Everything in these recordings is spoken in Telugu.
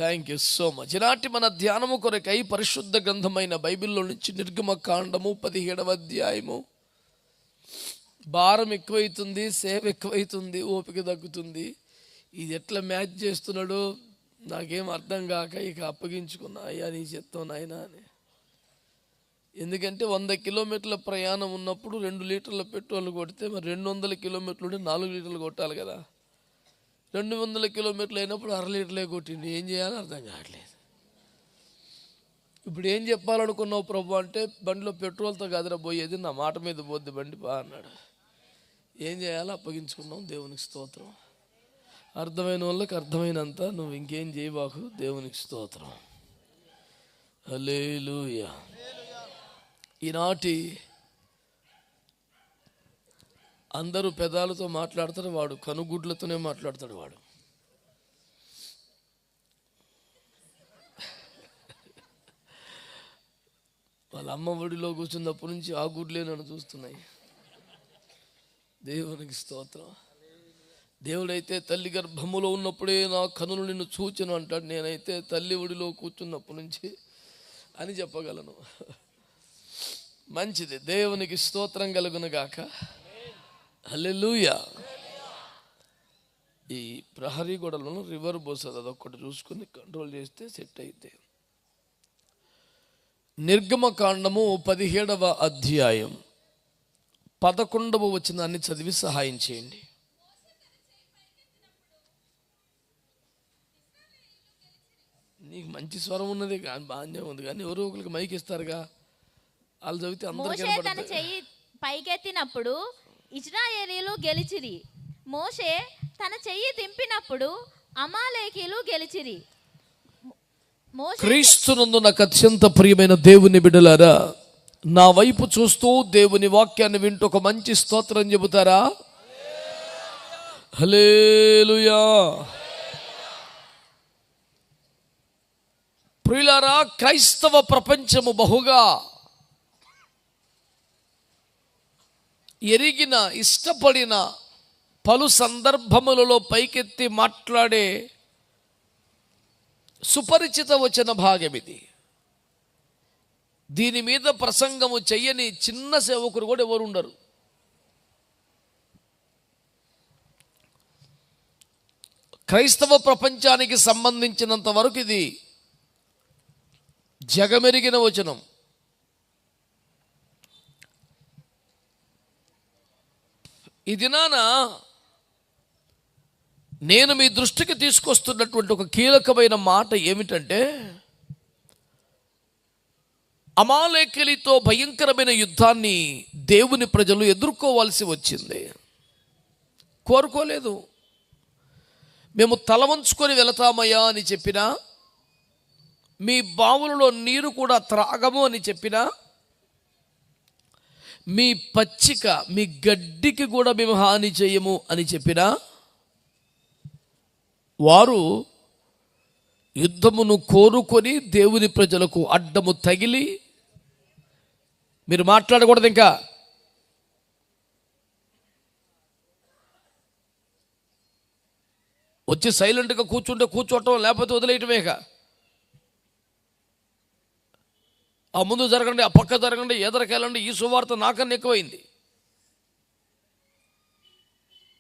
Thank you so much. ఈనాటి మన ధ్యానము కొరకై పరిశుద్ధ గ్రంథమైన బైబిల్లో నుంచి నిర్గమకాండము 17వ అధ్యాయము. భారం ఎక్కువైతుంది, సేవ ఎక్కువైతుంది, ఓపిక తగ్గుతుంది. ఇది ఎట్లా మ్యాచ్ చేస్తున్నాడో నాకేం అర్థం కాక ఇక అప్పగించుకున్నా, అయ్యా నీ చిత్తం నాయనా అని. ఎందుకంటే 100 కిలోమీటర్ల ప్రయాణం ఉన్నప్పుడు 2 లీటర్ల పెట్రోల్ కొడితే మరి 200 కిలోమీటర్లు ఉంటే 4 లీటర్లు కొట్టాలి కదా. 200 కిలోమీటర్లు అయినప్పుడు 1/2 లీటర్లే కొట్టింది. ఏం చేయాలో అర్థం కావట్లేదు. ఇప్పుడు ఏం చెప్పాలనుకున్నావు ప్రభు అంటే, బండిలో పెట్రోల్తో కాదురా పోయేది, నా మాట మీద పోద్ది బండి బా అన్నాడు. ఏం చేయాలో అప్పగించుకున్నాం. దేవునికి స్తోత్రం. అర్థమైన వాళ్ళకి అర్థమైనంత, నువ్వు ఇంకేం చేయబాకు. దేవునికి స్తోత్రం. హల్లెలూయా. ఈనాటి అందరూ పెదాలతో మాట్లాడతారు, వాడు కనుగుడ్లతోనే మాట్లాడతాడు. వాడు వాళ్ళ అమ్మ ఒడిలో కూర్చున్నప్పటి నుంచి ఆ గుడ్లే నన్ను చూస్తున్నాయి. దేవునికి స్తోత్రం. దేవుడైతే తల్లి గర్భములో ఉన్నప్పుడే నా కనులు నిన్ను చూచెను అంటాడు. నేనైతే తల్లి ఒడిలో కూర్చున్నప్పటి నుంచి అని చెప్పగలను. మంచిది. దేవునికి స్తోత్రం కలుగును గాక. హల్లెలూయా. ఈ ప్రహరీ గోడలను రివర్ పోస్తుంది, అదొక్కటి చూసుకుని కంట్రోల్ చేస్తే సెట్ అయితే. నిర్గమకాండము 17వ అధ్యాయం 11వ వచనాన్ని చదివి సహాయం చేయండి. నీకు మంచి స్వరం ఉన్నది, బాగానే ఉంది, కానీ ఎవరో ఒకరికి మైక్ ఇస్తారుగా, వాళ్ళు చదివితే అందరికీ తన చెయ్యి పైకెత్తినప్పుడు ఇశ్రాయేలీయులు గెలిచిరి. మోషే తన చెయ్యి దింపినప్పుడు అమాలేకీయులు గెలిచిరి. క్రీస్తునందు నాకు అత్యంత ప్రియమైన దేవుని బిడ్డలారా, నా వైపు చూస్తూ దేవుని వాక్యాన్ని వింటూ ఒక మంచి స్తోత్రం చెబుతారా? హల్లెలూయా. ప్రియులారా, క్రైస్తవ ప్రపంచము బహుగా ఎరిగిన, ఇష్టపడిన, పలు సందర్భములలో పైకెత్తి మాట్లాడే సుపరిచిత వచన భాగం ఇది. దీని మీద ప్రసంగము చెయ్యని చిన్న సేవకుడు కూడా ఎవరు ఉండరు. క్రైస్తవ ప్రపంచానికి సంబంధించినంత వరకు ఇది జగమెరిగిన వచనం. ఈ దినాన నేను మీ దృష్టికి తీసుకొస్తున్నటువంటి ఒక కీలకమైన మాట ఏమిటంటే, అమాలేకీయులతో భయంకరమైన యుద్ధాన్ని దేవుని ప్రజలు ఎదుర్కోవాల్సి వచ్చింది. కోరుకోలేదు. మేము తల వంచుకొని వెళతామయ్యా అని చెప్పినా, మీ బావులలో నీరు కూడా త్రాగము అని చెప్పినా, మీ పచ్చిక, మీ గడ్డికి కూడా మేము హాని చేయము అని చెప్పినా, వారు యుద్ధమును కోరుకొని దేవుని ప్రజలకు అడ్డము తగిలి, మీరు మాట్లాడకూడదు, ఇంకా వచ్చి సైలెంట్గా కూర్చుంటే కూర్చోవటం, లేకపోతే వదిలేయటమేక. ఆ ముందు జరగండి, ఆ పక్క జరగండి, ఎదరికెళ్ళండి, ఈ సువార్త నాకన్నా ఎక్కువైంది.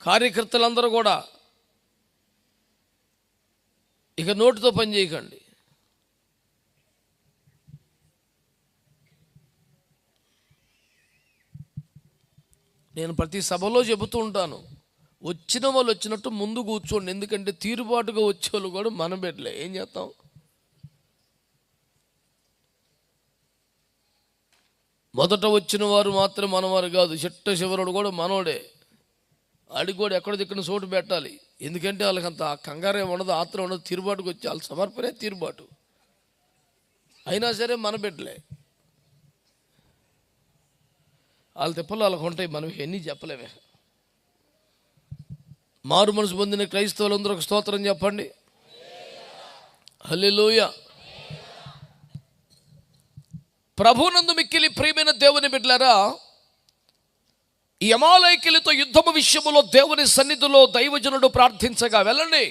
కార్యకర్తలందరూ కూడా ఇక నోటితో పని చేయకండి. నేను ప్రతి సభలో చెబుతూ ఉంటాను, వచ్చిన వాళ్ళు వచ్చినట్టు ముందు కూర్చోండి. ఎందుకంటే తీరుబాటుగా వచ్చేవాళ్ళు కూడా మన బిడ్డలే. ఏం చేస్తాం? మొదట వచ్చిన వారు మాత్రం మనవారు కాదు, చిట్ట చివరుడు కూడా మనోడే. అడిగి కూడా ఎక్కడ దిక్కున చోటు పెట్టాలి. ఎందుకంటే వాళ్ళకి అంత కంగారే ఉండదు, ఆత్రం ఉండదు. తీరుబాటుకు వచ్చి వాళ్ళ సమర్పణే తీరుబాటు. అయినా సరే మన బిడ్డలే. వాళ్ళ తిప్పలు వాళ్ళకు ఉంటాయి, మనం ఎన్ని చెప్పలేమే. మారు మనసు పొందిన క్రైస్తవులందరూ ఒక స్తోత్రం చెప్పండి. హల్లెలూయా. ప్రభునందు మిక్కిలి ప్రియమైన దేవుని బిడ్డలారా, ఈ అమాలేకీయులతో యుద్ధము విషయములో దేవుని సన్నిధిలో దైవజనుడు ప్రార్థించగా, వెళ్ళండి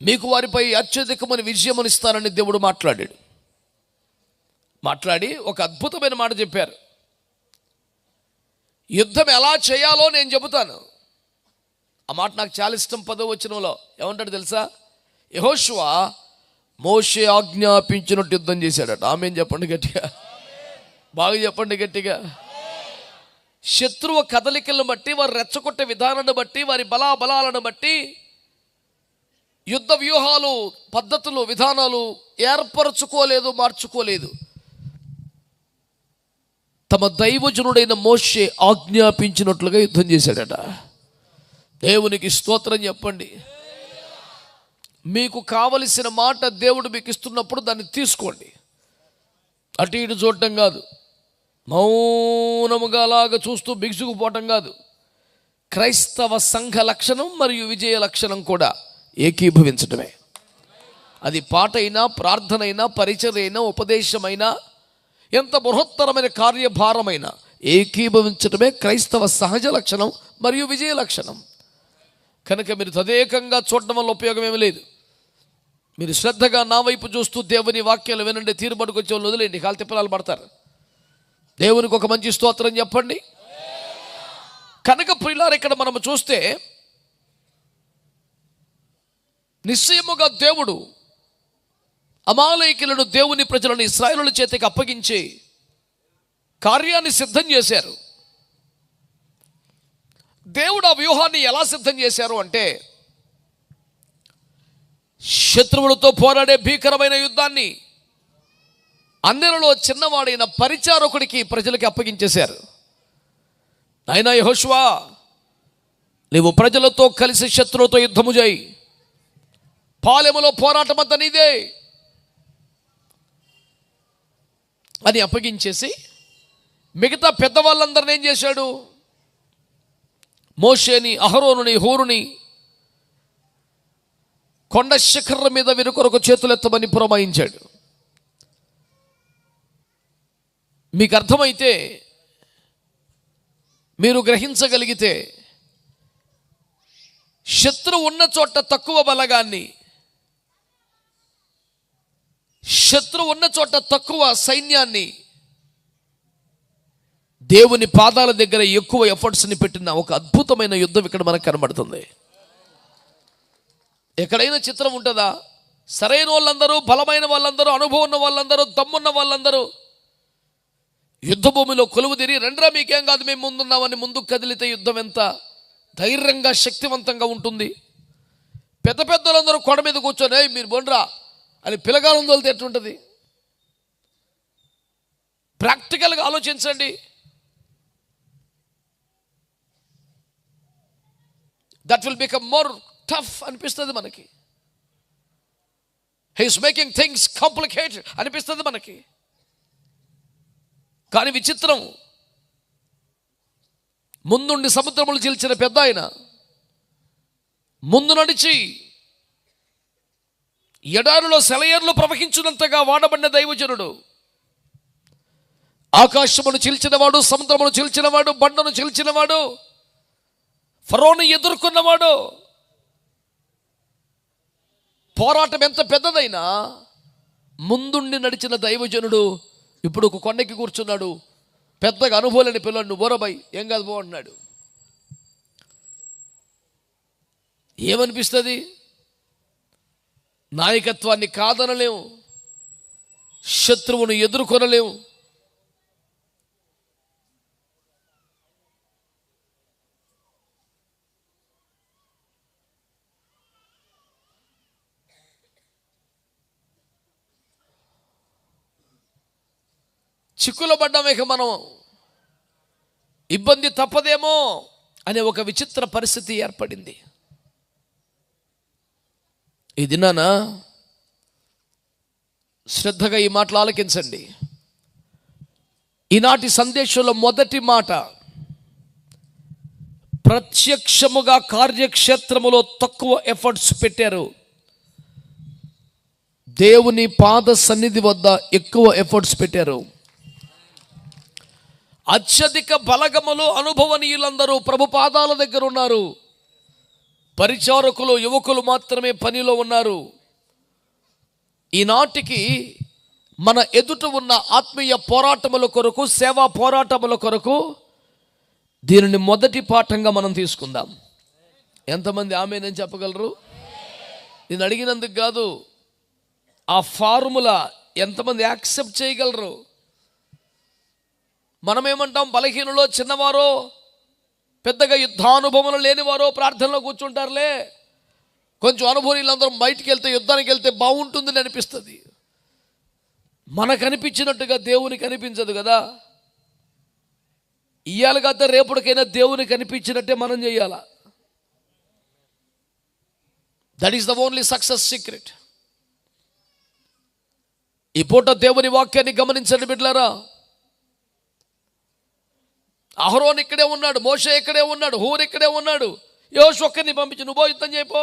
మీకు వారిపై అత్యధికమైన విజయమునిస్తానని దేవుడు మాట్లాడాడు. మాట్లాడి ఒక అద్భుతమైన మాట చెప్పారు. యుద్ధం ఎలా చేయాలో నేను చెబుతాను. ఆ మాట నాకు చాలా ఇష్టం. 10వ వచనంలో ఏమంటాడు తెలుసా? యెహోషువ మోషే ఆజ్ఞాపించినట్టు యుద్ధం చేశాడట. ఆమేన్ చెప్పండి గట్టిగా, బాగా చెప్పండి గట్టిగా. శత్రువు కదలికలను బట్టి, వారు రెచ్చగొట్టే విధానాన్ని బట్టి, వారి బలాలను బట్టి యుద్ధ వ్యూహాలు, పద్ధతులు, విధానాలు ఏర్పరచుకోలేదు, మార్చుకోలేదు. తమ దైవజనుడైన మోషే ఆజ్ఞాపించినట్లుగా యుద్ధం చేశాడట. దేవునికి స్తోత్రం చెప్పండి. మీకు కావలసిన మాట దేవుడు మీకు ఇస్తున్నప్పుడు దాన్ని తీసుకోండి. అటు ఇటు చూడటం కాదు, మౌనముగా అలాగా చూస్తూ బిగుసుకుపోవటం కాదు. క్రైస్తవ సంఘ లక్షణం మరియు విజయ లక్షణం కూడా ఏకీభవించటమే. అది పాట అయినా, ప్రార్థన అయినా, పరిచర్య అయినా, ఉపదేశమైనా, ఎంత బృహత్తరమైన కార్యభారమైన ఏకీభవించటమే క్రైస్తవ సహజ లక్షణం మరియు విజయ లక్షణం. కనుక మీరు తదేకంగా చూడటం వల్ల ఉపయోగం ఏమీ లేదు. మీరు శ్రద్ధగా నా వైపు చూస్తూ దేవుని వాక్యాలు వినండి. తీరుబడికి వచ్చే వాళ్ళు వదిలేండి, కాలు తిప్పలాలు పడతారు. దేవునికి ఒక మంచి స్తోత్రం చెప్పండి. కనుక ప్రియులారా, ఇక్కడ మనం చూస్తే నిశ్చయముగా దేవుడు అమాలేకీయులను, దేవుని ప్రజలను ఇశ్రాయేలుల చేతికి అప్పగించి కార్యాన్ని సిద్ధం చేశారు. దేవుడు ఆ వ్యూహాన్ని ఎలా సిద్ధం చేశారు అంటే, శత్రువులతో పోరాడే భీకరమైన యుద్ధాన్ని అందరిలో చిన్నవాడైన పరిచారకుడికి, ప్రజలకి అప్పగించేశారు. నాయనా యెహోషువ, నీవు ప్రజలతో కలిసి శత్రువుతో యుద్ధము చేయి, పాలెములో పోరాటం అంతా నీదే అని అప్పగించేసి, మిగతా పెద్దవాళ్ళందరిని ఏం చేశాడు? మోషేని, అహరోనుని, హూరుని కొండ శిఖరం మీద వీరికొరకు చేతులెత్తమని పురమాయించాడు. మీకు అర్థమైతే, మీరు గ్రహించగలిగితే, శత్రువు ఉన్న చోట తక్కువ బలగాన్ని, శత్రువు ఉన్న చోట తక్కువ సైన్యాన్ని దేవుని పాదాల దగ్గర ఎక్కువ ఎఫర్ట్స్ని పెట్టిన ఒక అద్భుతమైన యుద్ధం ఇక్కడ మనకు కనబడుతుంది. ఎక్కడైనా చిత్రం ఉంటుందా? సరైన వాళ్ళందరూ, బలమైన వాళ్ళందరూ, అనుభవం ఉన్న వాళ్ళందరూ, దమ్మున్న వాళ్ళందరూ యుద్ధ భూమిలో కొలువు తీరి, రెండ్రా మీకేం కాదు మేము ముందున్నామని ముందుకు కదిలితే యుద్ధం ఎంత ధైర్యంగా, శక్తివంతంగా ఉంటుంది. పెద్ద పెద్దలందరూ కొండ మీద కూర్చొని మీరు బొండ్రా అని పిలగాలం తోలితే ఎట్లుంటుంది? ప్రాక్టికల్గా ఆలోచించండి. That will become more tough అనిపిస్తుంది మనకి. హీస్ మేకింగ్ థింగ్స్ కాంప్లికేటెడ్ అనిపిస్తుంది మనకి. కానీ విచిత్రం, ముందుండి సముద్రములు చీల్చిన పెద్ద ఆయన ముందు నడిచి ఎడారిలో సెలయేర్లు ప్రవహించినంతగా వాడబడిన దైవజనుడు, ఆకాశమును చీల్చినవాడు, సముద్రమును చీల్చినవాడు, బండను చీల్చినవాడు, ఫరోను ఎదుర్కొన్నవాడు. పోరాటం ఎంత పెద్దదైనా ముందుండి నడిచిన దైవజనుడు ఇప్పుడు ఒక కొండకి కూర్చున్నాడు. పెద్దగా అనుభవాలని పిల్లలు, నువ్వు బోరబాయ్ ఏం కాదు పో అన్నాడు. ఏమనిపిస్తుంది? నాయకత్వాన్ని కాదనలేము, శత్రువును ఎదుర్కొనలేము. చిక్కులో పడ్డాం, ఇక మనం ఇబ్బంది తప్పదేమో అనే ఒక విచిత్ర పరిస్థితి ఏర్పడింది. ఈ దినాన శ్రద్ధగా ఈ మాటలు ఆలకించండి. ఈనాటి సందేశంలో మొదటి మాట, ప్రత్యక్షముగా కార్యక్షేత్రములో తక్కువ ఎఫర్ట్స్ పెట్టారు, దేవుని పాద సన్నిధి వద్ద ఎక్కువ ఎఫర్ట్స్ పెట్టారు. అత్యధిక బలగములు, అనుభవనీయులందరూ ప్రభు పాదాల దగ్గర ఉన్నారు. పరిచారకులు, యువకులు మాత్రమే పనిలో ఉన్నారు. ఈనాటికి మన ఎదుట ఉన్న ఆత్మీయ పోరాటముల కొరకు, సేవా పోరాటముల కొరకు దీనిని మొదటి పాఠంగా మనం తీసుకుందాం. ఎంతమంది ఆమేనని చెప్పగలరు? నేను అడిగినందుకు కాదు, ఆ ఫార్ములా ఎంతమంది యాక్సెప్ట్ చేయగలరు? మనమేమంటాం, బలహీనలో చిన్నవారో, పెద్దగా యుద్ధానుభవం లేనివారో ప్రార్థనలో కూర్చుంటారులే, కొంచెం అనుభవీలందరం బయటికి వెళ్తే, యుద్ధానికి వెళ్తే బాగుంటుందని అనిపిస్తుంది. మనకు అనిపించినట్టుగా దేవునికి అనిపించదు కదా. ఇయ్యాలి కదా, రేపటికైనా దేవునికి అనిపించినట్టే మనం చేయాలా. That is the only success secret. ఈ పూట దేవుని వాక్యాన్ని గమనించండి బిడ్డలారా. అహరోన్ ఇక్కడే ఉన్నాడు, మోషే ఇక్కడే ఉన్నాడు, హూర్ ఇక్కడే ఉన్నాడు. యోషువ ఒక్కరిని పంపించి నువ్వు యుద్ధం చేయపో.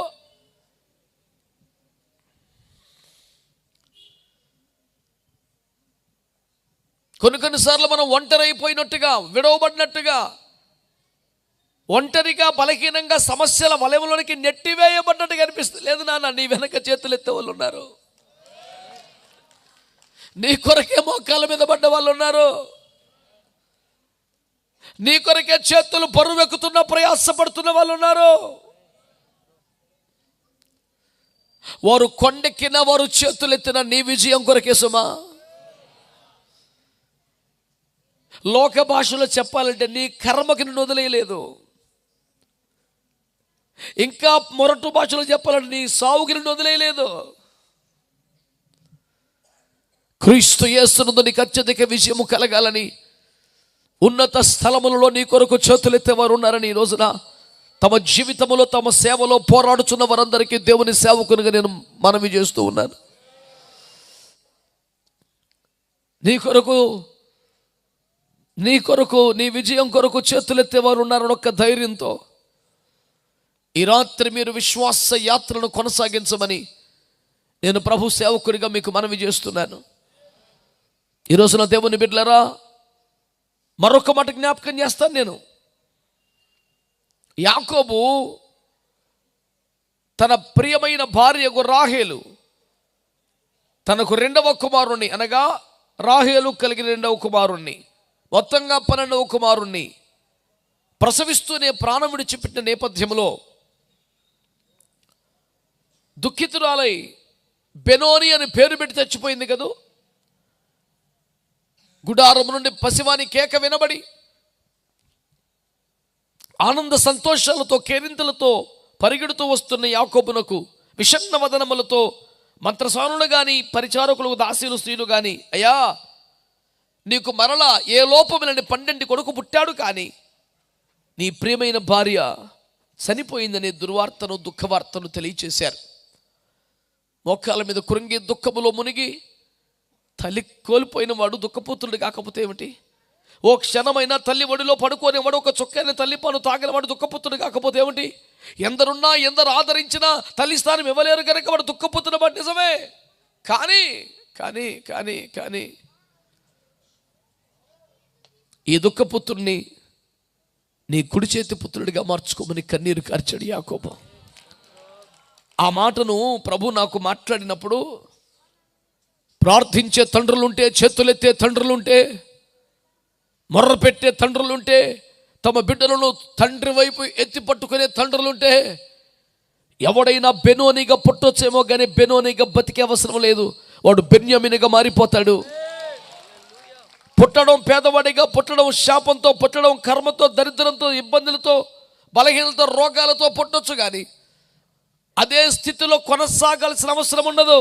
కొన్నిసార్లు మనం ఒంటరి అయిపోయినట్టుగా, విడవబడినట్టుగా, ఒంటరిగా, బలహీనంగా, సమస్యల వలయంలోనికి నెట్టివేయబడినట్టుగా అనిపిస్తుంది. లేదు నాన్న, నీ వెనక చేతులు ఎత్తే వాళ్ళు ఉన్నారు, నీ కొరకే మోకాళ్ళ మీద పడ్డ వాళ్ళు ఉన్నారు, నీ కొరకే చేతులు బరువెక్కుతున్న, ప్రయాసపడుతున్న వాళ్ళు ఉన్నారు. వారు కొండెక్కిన, వారు చేతులెత్తిన నీ విజయం కొరకే సుమా. లోక భాషలో చెప్పాలంటే నీ కర్మకి నిన్ను వదిలేయలేదు. ఇంకా మొరటు భాషలో చెప్పాలంటే నీ సావుకి నిన్ను వదిలేయలేదు. క్రీస్తు యేసునందు నీకు అత్యధిక విజయము కలగాలని, ఉన్నత స్థలములలో నీ కొరకు చేతులెత్తేవారు ఉన్నారని ఈ రోజున తమ జీవితంలో, తమ సేవలో పోరాడుచున్న వారందరికీ దేవుని సేవకునిగా నేను మనవి చేస్తూ ఉన్నాను. నీ కొరకు నీ విజయం కొరకు చేతులెత్తేవారు ఉన్నారని ఒక్క ధైర్యంతో ఈ రాత్రి మీరు విశ్వాస యాత్రను కొనసాగించమని నేను ప్రభు సేవకునిగా మీకు మనవి చేస్తున్నాను. ఈ రోజున దేవుని బిడ్డలారా, మరొక మాట జ్ఞాపకం చేస్తాను. నేను యాకోబు తన ప్రియమైన భార్య రాహేలు, తనకు రెండవ కుమారుణ్ణి, అనగా రాహేలు కలిగిన రెండవ కుమారుణ్ణి, మొత్తంగా 12వ కుమారుణ్ణి ప్రసవిస్తూనే ప్రాణం విడిచిపెట్టిన నేపథ్యంలో దుఃఖితురాలై బెనోని అని పేరు పెట్టి చచ్చిపోయింది కదూ. గుడారం నుండి పసివాని కేక వినబడి ఆనంద సంతోషాలతో, కేరింతలతో పరిగెడుతూ వస్తున్న యాకోబునకు విషణ్ణ వదనములతో మంత్రసానులు కానీ, పరిచారకులు, దాసీలు, స్త్రీలు కానీ, అయ్యా నీకు మరలా ఏ లోపములని 12 కొడుకు పుట్టాడు, కానీ నీ ప్రియమైన భార్య చనిపోయిందనే దుర్వార్తను, దుఃఖవార్తను తెలియచేశారు. మోకాళ్ళ మీద కృంగి దుఃఖములో మునిగి, తల్లి కోల్పోయిన వాడు దుఃఖపుత్రుడు కాకపోతే ఏమిటి? ఓ క్షణమైనా తల్లి ఒడిలో పడుకోనేవాడు, ఒక చుక్కని తల్లి పాలు తాగినవాడు దుఃఖపుత్రుడు కాకపోతే ఏమిటి? ఎందరున్నా, ఎందరు ఆదరించినా తల్లి స్థానం ఇవ్వలేరు కనుక వాడు దుఃఖపుత్రుడు బట్టి నిజమే. కానీ కానీ కానీ కానీ ఈ దుఃఖపుత్రుడిని నీ కుడి చేతి పుత్రుడిగా మార్చుకోమని కన్నీరు కార్చాడు యాకోబు. ఆ మాటను ప్రభు నాకు మాట్లాడినప్పుడు, ప్రార్థించే తండ్రులుంటే, చేతులెత్తే తండ్రులుంటే, మొర్ర పెట్టే తండ్రులుంటే, తమ బిడ్డలను తండ్రి వైపు ఎత్తి పట్టుకునే తండ్రులుంటే, ఎవడైనా బెనోనిగా పుట్టొచ్చేమో కానీ బెనోనిగా బతికే అవసరం లేదు. వాడు బెన్యామీనుగా మారిపోతాడు. పుట్టడం పేదవాడిగా పుట్టడం, శాపంతో పుట్టడం, కర్మతో, దరిద్రంతో, ఇబ్బందులతో, బలహీనలతో, రోగాలతో పుట్టొచ్చు, కానీ అదే స్థితిలో కొనసాగాల్సిన అవసరం ఉండదు.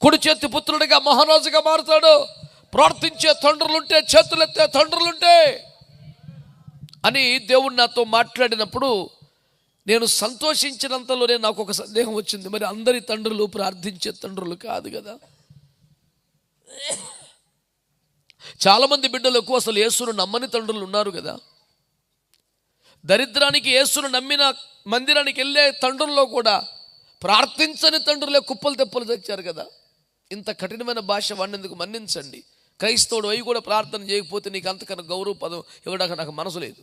కుడి చేతి పుత్రుడిగా మహారాజుగా మారుతాడు. ప్రార్థించే తండ్రులుంటే, చేతులెత్తే తండ్రులుంటే అని దేవుడు నాతో మాట్లాడినప్పుడు నేను సంతోషించినంతలోనే నాకు ఒక సందేహం వచ్చింది. మరి అందరి తండ్రులు ప్రార్థించే తండ్రులు కాదు కదా. చాలామంది బిడ్డలకు అసలు యేసును నమ్మని తండ్రులు ఉన్నారు కదా. దరిద్రానికి యేసును నమ్మిన మందిరానికి వెళ్ళే తండ్రుల్లో కూడా ప్రార్థించని తండ్రులే కుప్పలు తెప్పలు తెచ్చారు కదా. ఇంత కఠినమైన భాష వాడినందుకు మన్నించండి. క్రైస్తవుడు అవి కూడా ప్రార్థన చేయకపోతే నీకు అంతకన్నా గౌరవ పదం ఇవ్వడానికి నాకు మనసు లేదు.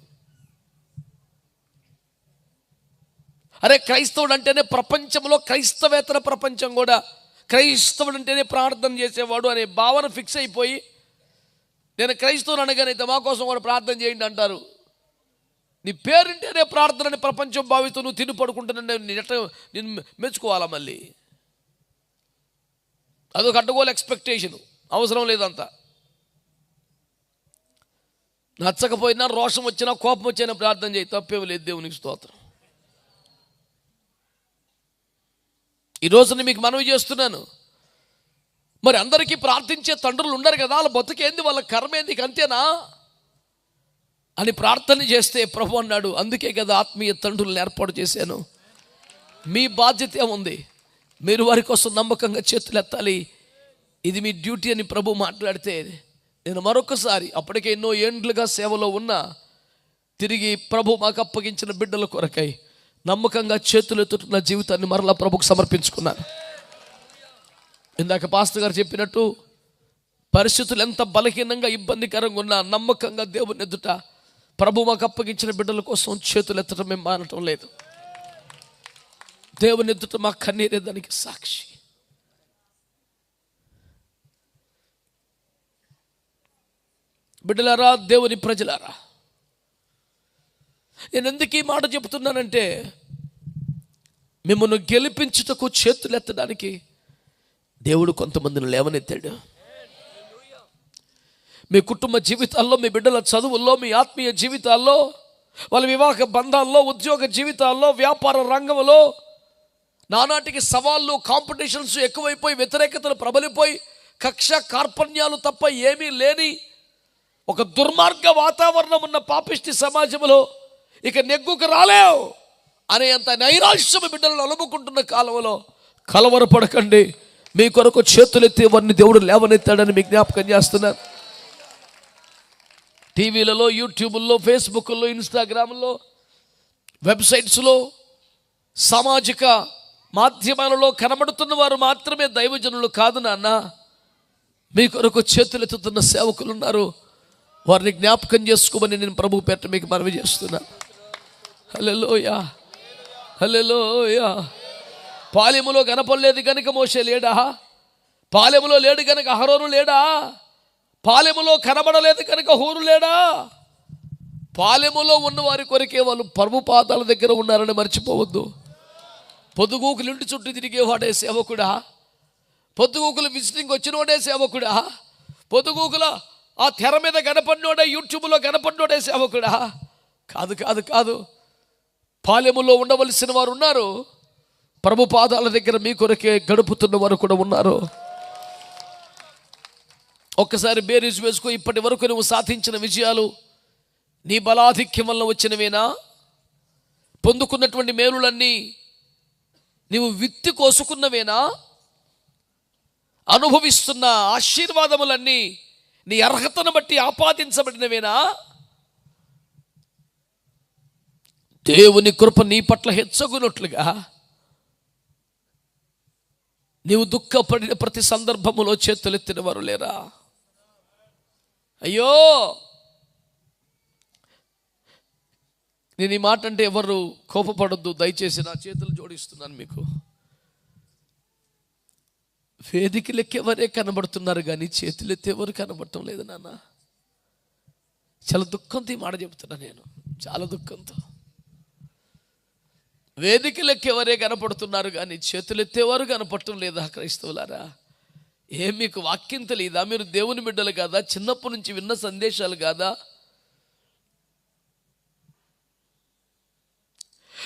అరే క్రైస్తవుడు అంటేనే ప్రపంచంలో క్రైస్తవేతర ప్రపంచం కూడా క్రైస్తవుడు అంటేనే ప్రార్థన చేసేవాడు అనే భావన ఫిక్స్ అయిపోయి, నేను క్రైస్తవుని అనగానైతే మా కోసం కూడా ప్రార్థన చేయండి అంటారు. నీ పేరుంటేనే ప్రార్థనని ప్రపంచం భావిస్తూ నువ్వు తిని పడుకుంటున్నా నేను మెచ్చుకోవాలా? మళ్ళీ అదొక అడ్డగోలు ఎక్స్పెక్టేషన్, అవసరం లేదంతా. నచ్చకపోయినా, రోషం వచ్చినా, కోపం వచ్చినా ప్రార్థన చేయి, తప్పేం లేదు. దేవునికి స్తోత్రం. ఈరోజు మీకు మనవి చేస్తున్నాను, మరి అందరికీ ప్రార్థించే తండ్రులు ఉండరు కదా, వాళ్ళ బతుకేంది, వాళ్ళ కర్మేంది, అంతేనా అని ప్రార్థన చేస్తే ప్రభు అన్నాడు, అందుకే కదా ఆత్మీయ తండ్రులను ఏర్పాటు చేశాను. మీ బాధ్యత ఏముంది? మీరు వారి కోసం నమ్మకంగా చేతులు ఎత్తాలి. ఇది మీ డ్యూటీ అని ప్రభు మాట్లాడితే, నేను మరొకసారి అప్పటికే ఎన్నో ఏండ్లుగా సేవలో ఉన్నా, తిరిగి ప్రభు మాకు అప్పగించిన బిడ్డల కొరకై నమ్మకంగా చేతులు ఎత్తుతున్న జీవితాన్ని మరలా ప్రభుకు సమర్పించుకున్నాను. ఇందాక పాస్టర్ గారు చెప్పినట్టు పరిస్థితులు ఎంత బలహీనంగా ఇబ్బందికరంగా ఉన్నా నమ్మకంగా దేవుని ఎదుట ప్రభు మాకు అప్పగించిన బిడ్డల కోసం చేతులు ఎత్తడం మేము మానటం లేదు. దేవుని ఎదుట మా కన్నీరే దానికి సాక్షి. బిడ్డలారా, దేవుని ప్రజలారా, నేను ఎందుకు ఈ మాట చెబుతున్నానంటే, మిమ్మల్ని గెలిపించుటకు చేతులు ఎత్తడానికి దేవుడు కొంతమందిని లేవనెత్తాడు. మీ కుటుంబ జీవితాల్లో, మీ బిడ్డల చదువుల్లో, మీ ఆత్మీయ జీవితాల్లో, వాళ్ళ వివాహ బంధాల్లో, ఉద్యోగ జీవితాల్లో, వ్యాపార రంగంలో నానాటికి సవాళ్ళు, కాంపిటీషన్స్ ఎక్కువైపోయి, వ్యతిరేకతలు ప్రబలిపోయి, కక్ష కార్పణ్యాలు తప్ప ఏమీ లేని ఒక దుర్మార్గ వాతావరణం ఉన్న పాపిష్టి సమాజంలో ఇక నెగ్గుకు రాలేవు అనేంత నైరాశ్యం బిడ్డలను అలుముకుంటున్న కాలంలో కలవరపడకండి. మీ కొరకు చేతులెత్తి వారిని దేవుడు లేవనెత్తాడని మీకు జ్ఞాపకం చేస్తున్నాను. టీవీలలో, యూట్యూబ్లో, ఫేస్బుక్లో, ఇన్స్టాగ్రామ్లో, వెబ్సైట్స్లో, సామాజిక మాధ్యమాలలో కనబడుతున్న వారు మాత్రమే దైవజనులు కాదు నాన్న. మీ కొరకు చేతులెత్తుతున్న సేవకులు ఉన్నారు. వారిని జ్ఞాపకం చేసుకోమని నేను ప్రభు పేట మీకు మనవి చేస్తున్నాను. హల్లెలూయా, హల్లెలూయా. పాలెములో కనపడలేదు కనుక మోషే లేడా? పాలెములో లేడు కనుక అహరోను లేడా? పాలెములో కనబడలేదు కనుక హూరు లేడా? పాలెములో ఉన్న వారి కొరకే వాళ్ళు ప్రభు పాదాల దగ్గర ఉన్నారని మర్చిపోవద్దు. పొద్దుగూకులు ఇంటి చుట్టూ తిరిగేవాడే సేవకుడా? పొద్దుగూకులు విజిటింగ్ వచ్చినోడే సేవకుడా? పొద్దుగూకుల ఆ తెర మీద కనపడినోడే, యూట్యూబ్లో కనపడినోడే సేవకుడా? కాదు కాదు కాదు. పాలెములో ఉండవలసిన వారు ఉన్నారు. ప్రభు పాదాల దగ్గర మీ కొరకే గడుపుతున్న వారు కూడా ఉన్నారు. ఒక్కసారి బేరీజు వేసుకో. ఇప్పటి వరకు నువ్వు సాధించిన విజయాలు నీ బలాధిక్యం వల్ల వచ్చినవేనా? పొందుకున్నటువంటి మేలులన్నీ నీవు విత్తి కోసుకున్నవేనా? అనుభవిస్తున్న ఆశీర్వాదములన్నీ నీ అర్హతను బట్టి ఆపాదించబడినవేనా? దేవుని కృప నీ పట్ల హెచ్చగునట్లుగా నీవు దుఃఖపడిన ప్రతి సందర్భములో చేతులెత్తిన వారు లేరా? అయ్యో, నేను ఈ మాట అంటే ఎవరు కోపపడొద్దు దయచేసి. నా చేతులు జోడిస్తున్నాను మీకు. వేదికలెక్కేవరే కనబడుతున్నారు కానీ చేతులెత్తేవారు కనబడటం లేదు నాన్న. చాలా దుఃఖంతో ఈ మాట చెబుతున్నా నేను, చాలా దుఃఖంతో. వేదికలెక్కేవరే కనపడుతున్నారు కానీ చేతులెత్తేవారు కనపడటం లేదా? క్రైస్తవులారా, ఏం మీకు వాక్యం తెలీదా? మీరు దేవుని బిడ్డలు కాదా? చిన్నప్పటి నుంచి విన్న సందేశాలు కాదా?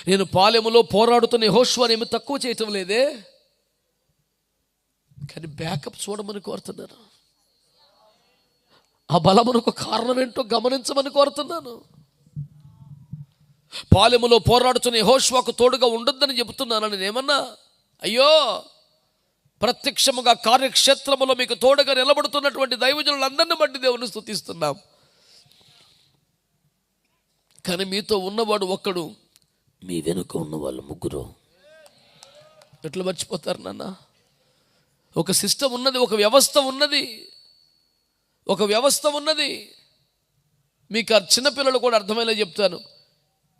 నేను పాలెములో పోరాడుతున్న యెహోషువని ఏమి తక్కువ చేయటం లేదే, కానీ బ్యాకప్ చూడమని కోరుతున్నాను. ఆ బలమునకు కారణం ఏంటో గమనించమని కోరుతున్నాను. పాలెములో పోరాడుతున్న యెహోషువకు తోడుగా ఉండొద్దని చెబుతున్నాను నేను ఏమన్నా? అయ్యో, ప్రత్యక్షముగా కార్యక్షేత్రములో మీకు తోడుగా నిలబడుతున్నటువంటి దైవజనులందరిని బట్టి దేవుని స్తుతిస్తున్నాం. కానీ మీతో ఉన్నవాడు ఒక్కడు, మీ వెనుక ఉన్నవాళ్ళు ముగ్గురు. ఎట్లా మర్చిపోతారు నాన్న? ఒక సిస్టమ్ ఉన్నది, ఒక వ్యవస్థ ఉన్నది, ఒక వ్యవస్థ ఉన్నది. మీకు ఆ చిన్నపిల్లలు కూడా అర్థమయ్యేలా చెప్తాను.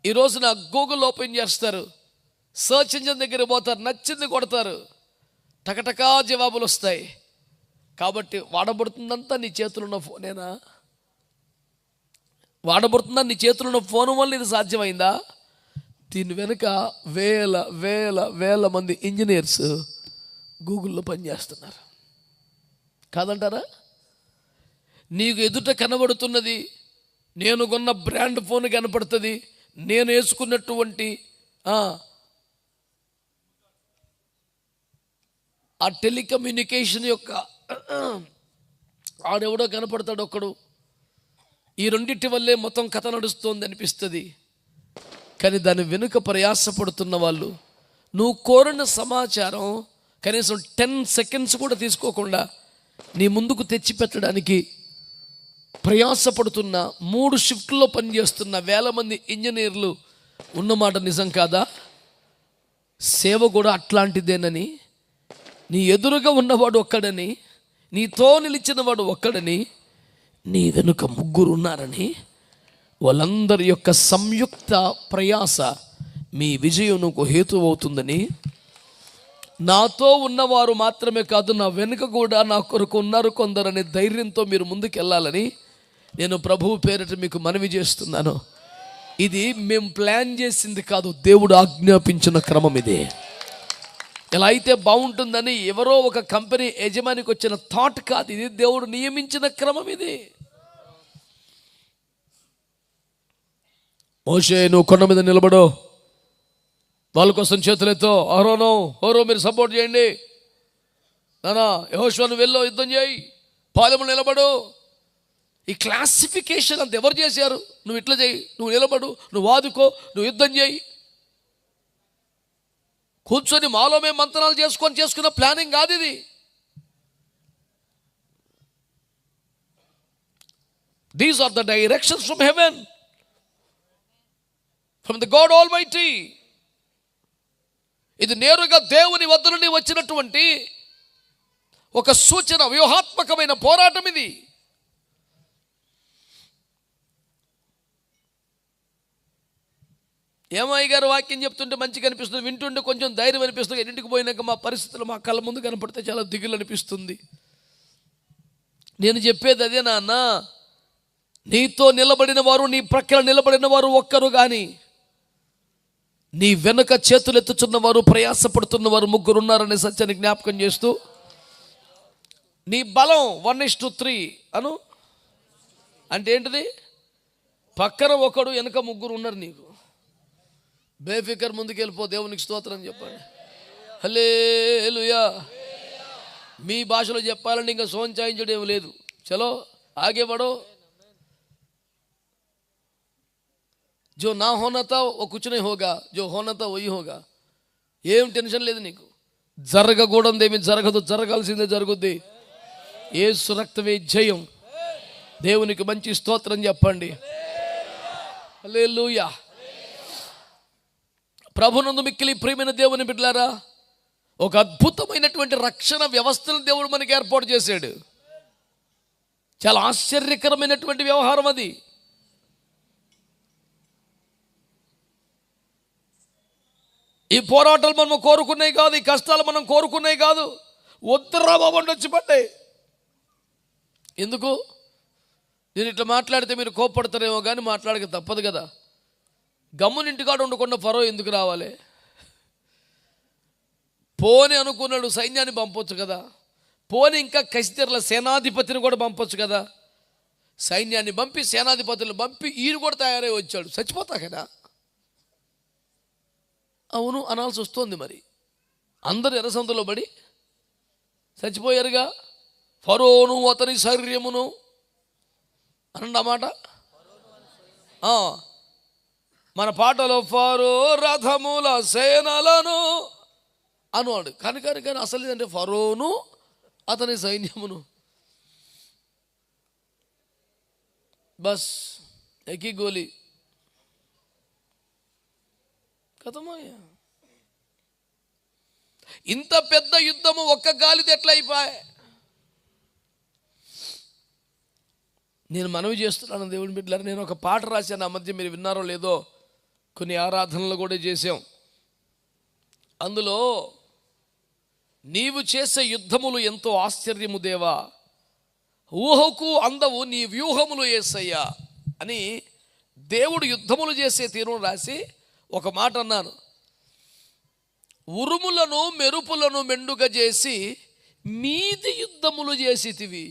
ఈ రోజున గూగుల్ ఓపెన్ చేస్తారు, సర్చ్ ఇంజిన్ దగ్గర పోతారు, నచ్చింది కొడతారు, టకటకా జవాబులు వస్తాయి. కాబట్టి వాడబడుతుందంతా నీ చేతులు ఉన్న ఫోనేనా? వాడబడుతుందా నీ చేతులు ఉన్న ఫోన్ వల్ల ఇది సాధ్యమైందా? దీని వెనుక వేల వేల వేల మంది ఇంజనీర్స్ గూగుల్లో పనిచేస్తున్నారు కాదంటారా? నీకు ఎదుట కనబడుతున్నది, నేను కొన్న బ్రాండ్ ఫోన్ కనపడుతుంది, నేను వేసుకున్నటువంటి ఆ టెలికమ్యూనికేషన్ యొక్క ఆడెవడో కనపడతాడు ఒక్కడు. ఈ రెండింటి వల్లే మొత్తం కథ నడుస్తోంది అనిపిస్తుంది. కానీ దాని వెనుక ప్రయాసపడుతున్న వాళ్ళు, నువ్వు కోరిన సమాచారం కనీసం 10 సెకండ్స్ కూడా తీసుకోకుండా నీ ముందుకు తెచ్చిపెట్టడానికి ప్రయాసపడుతున్న 3 షిఫ్ట్లో పనిచేస్తున్న వేల మంది ఇంజనీర్లు ఉన్నమాట నిజం కాదా? సేవ కూడా అట్లాంటిదేనని, నీ ఎదురుగా ఉన్నవాడు ఒక్కడని, నీతో నిలిచిన వాడు ఒక్కడని, నీ వెనుక 3 ఉన్నారని, వాళ్ళందరి యొక్క సంయుక్త ప్రయాస మీ విజయంకు హేతు అవుతుందని, నాతో ఉన్నవారు మాత్రమే కాదు, నా వెనుక కూడా నా కొరకు ఉన్నారు కొందరనే ధైర్యంతో మీరు ముందుకెళ్ళాలని నేను ప్రభువు పేరిట మీకు మనవి చేస్తున్నాను. ఇది మేము ప్లాన్ చేసింది కాదు, దేవుడు ఆజ్ఞాపించిన క్రమం ఇది. ఎలా అయితే బాగుంటుందని ఎవరో ఒక కంపెనీ యజమానికి వచ్చిన థాట్ కాదు, ఇది దేవుడు నియమించిన క్రమం ఇది. మోషే, నువ్వు కొండ మీద నిలబడు, వాళ్ళ కోసం చేతులెత్తో, ఓరో మీరు సపోర్ట్ చేయండి, నానా యెహోషువ నువ్వు వెళ్ళో యుద్ధం చేయి, పాలెంలో నిలబడు. ఈ క్లాసిఫికేషన్ అంత ఎవరు చేశారు? నువ్వు ఇట్లా చేయి, నువ్వు నిలబడు, నువ్వు వాదుకో, నువ్వు యుద్ధం చేయి. కూర్చొని మాలో మేము మంత్రాలు చేసుకున్న ప్లానింగ్ కాదు ఇది. These are the directions from heaven, from the God Almighty. ఇది నేరుగా దేవుని వద్ద నుండి వచ్చినటువంటి ఒక సూచన, వ్యూహాత్మకమైన పోరాటం ఇది. ఏమయ్య గారు వాక్యం చెప్తుంటే మంచిగా అనిపిస్తుంది, వింటుంటే కొంచెం ధైర్యం అనిపిస్తుంది. ఎన్నింటికి పోయినాక మా పరిస్థితులు మా కళ్ళ ముందు కనపడితే చాలా దిగులు అనిపిస్తుంది. నేను చెప్పేది అదే నాన్న, నీతో నిలబడిన వారు, నీ ప్రక్కన నిలబడిన వారు ఒక్కరు కానీ, నీ వెనుక చేతులెత్తుచున్నవారు, ప్రయాసపడుతున్నవారు 3 ఉన్నారనే సత్యాన్ని జ్ఞాపకం చేస్తూ, నీ బలం 1:3 అను అంటే ఏంటిది? పక్కన ఒకడు, వెనుక 3 ఉన్నారు నీకు. బేఫికర్ ముందుకెళ్ళిపో, దేవునికి స్తోత్రం చెప్పండి. హల్లెలూయా. మీ భాషలో చెప్పాలంటే ఇంకా సోంచాయించడం ఏం లేదు. చలో ఆగే బడో. जो ना होना था वो कुछ नहीं होगा, जो होना था वही होगा. ఏం టెన్షన్ లేదు నీకు. జరగకూడదేమి జరగదు, జరగాల్సిందే జరుగుద్ది. యేసు రక్తమే జయం. దేవునికి మంచి స్తోత్రం చెప్పండి. హల్లెలూయా. ప్రభునందు మిక్కిలి ప్రియమైన దేవుని బిడ్డలారా, ఒక అద్భుతమైనటువంటి రక్షణ వ్యవస్థను దేవుడు మనకి ఏర్పాటు చేశాడు. చాలా ఆశ్చర్యకరమైనటువంటి వ్యవహారం అది. ఈ పోరాటాలు మనం కోరుకున్నాయి కాదు, ఈ కష్టాలు మనం కోరుకున్నాయి కాదు. వద్దురా బాబు వచ్చి పడ్డాయి. ఎందుకు? నేను ఇట్లా మాట్లాడితే మీరు కోప్పడతారేమో కానీ మాట్లాడక తప్పదు కదా. గమ్మునింటికాడ ఉండకుండా ఫరో ఎందుకు రావాలి? పోని అనుకున్నాడు, సైన్యాన్ని పంపొచ్చు కదా. పోని ఇంకా కసితెరల సేనాధిపతిని కూడా పంపొచ్చు కదా. సైన్యాన్ని పంపి, సేనాధిపతులను పంపి, ఈయన కూడా తయారై వచ్చాడు. చచ్చిపోతా కదా. అవును అనాల్సి వస్తుంది. మరి అందరు ఎర్రసందులో పడి చచ్చిపోయారుగా. ఫరోను అతని శరీరమును అన్నమాట. మన పాటలో ఫరో రథముల సేనలను అనువాడు. కానీ అసలు ఏంటంటే ఫరోను అతని సైన్యమును. బస్ ఎక్కి గోలి కథమయ్యా. ఇంత పెద్ద యుద్ధము ఒక్క గాలితో ఎట్లా అయిపోయా? నేను మనవి చేస్తున్నాను దేవుని బిడ్డలారా, నేను ఒక పాట రాశాను. ఆ మధ్య మీరు విన్నారో లేదో, కొన్ని ఆరాధనలు కూడా చేసాం. అందులో నీవు చేసే యుద్ధములు ఎంతో ఆశ్చర్యము దేవా, ఊహకు అందవు నీ వ్యూహములు యేసయ్యా అని దేవుడు యుద్ధములు చేసే తీరును రాసి ఒక మాట అన్నాను. ఉరుములను మెరుపులను మెండుగా చేసి మీది యుద్ధములు చేసితివి,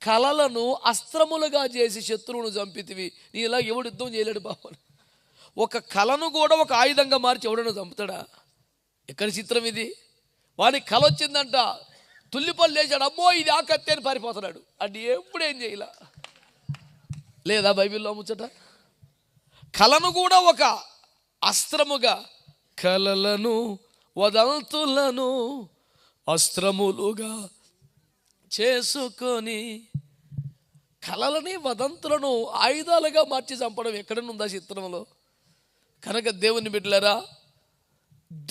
కలలను అస్త్రములుగా చేసి శత్రువును చంపితివి. నీ ఇలా ఎవడు యుద్ధం చేయలేడు బాబు. ఒక కళను కూడా ఒక ఆయుధంగా మార్చి ఎవడన్నా చంపుతాడా? ఎక్కడి చిత్రం ఇది? వాడికి కళ వచ్చిందంట, తుల్లిపల్లి లేచాడు, అమ్మో ఇది ఆ కత్తి అని పారిపోతున్నాడు. అంటే ఎప్పుడేం చేయలా లేదా బైబిల్లో ముచ్చట? కళను కూడా ఒక అస్త్రముగా, కలలను వదంతులను అస్త్రములుగా చేసుకొని, కలలని వదంతులను ఆయుధాలుగా మార్చి చంపడం ఎక్కడనుందా చిత్రంలో? కనుక దేవుని బిడ్డలారా,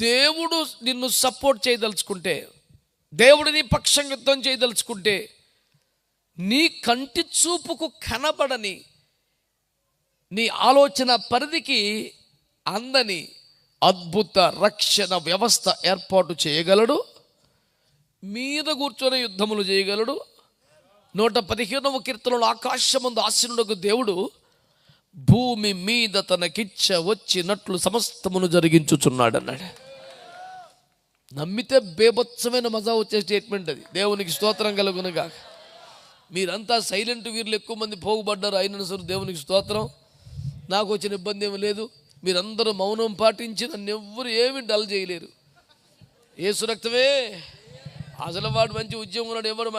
దేవుడు నిన్ను సపోర్ట్ చేయదలుచుకుంటే, దేవుడు నీ పక్షం యుద్ధం చేయదలుచుకుంటే, నీ కంటి చూపుకు కనబడని, నీ ఆలోచన పరిధికి అందని అద్భుత రక్షణ వ్యవస్థ ఏర్పాటు చేయగలడు. మీద కూర్చొని యుద్ధములు చేయగలడు. 115వ కీర్తనలో ఆకాశమందు ఆసీనుడగు దేవుడు భూమి మీద తనకిచ్చ వచ్చినట్లు సమస్తమును జరిగించుచున్నాడు అన్నాడు. నమ్మితే బేభత్సమైన మజా వచ్చే స్టేట్మెంట్ అది. దేవునికి స్తోత్రం కలుగునుగా. మీరంతా సైలెంట్ వీర్లు ఎక్కువ మంది పోగుబడ్డారు, అయినా సరే దేవునికి స్తోత్రం. నాకు వచ్చిన ఇబ్బంది ఏమి లేదు. మీరందరూ మౌనం పాటించి నన్ను ఎవ్వరు ఏమి డల్ చేయలేరు. యేసు రక్తమే. అసలు వాడు మంచి ఉద్యోగం ఉన్నాడు, ఎవరు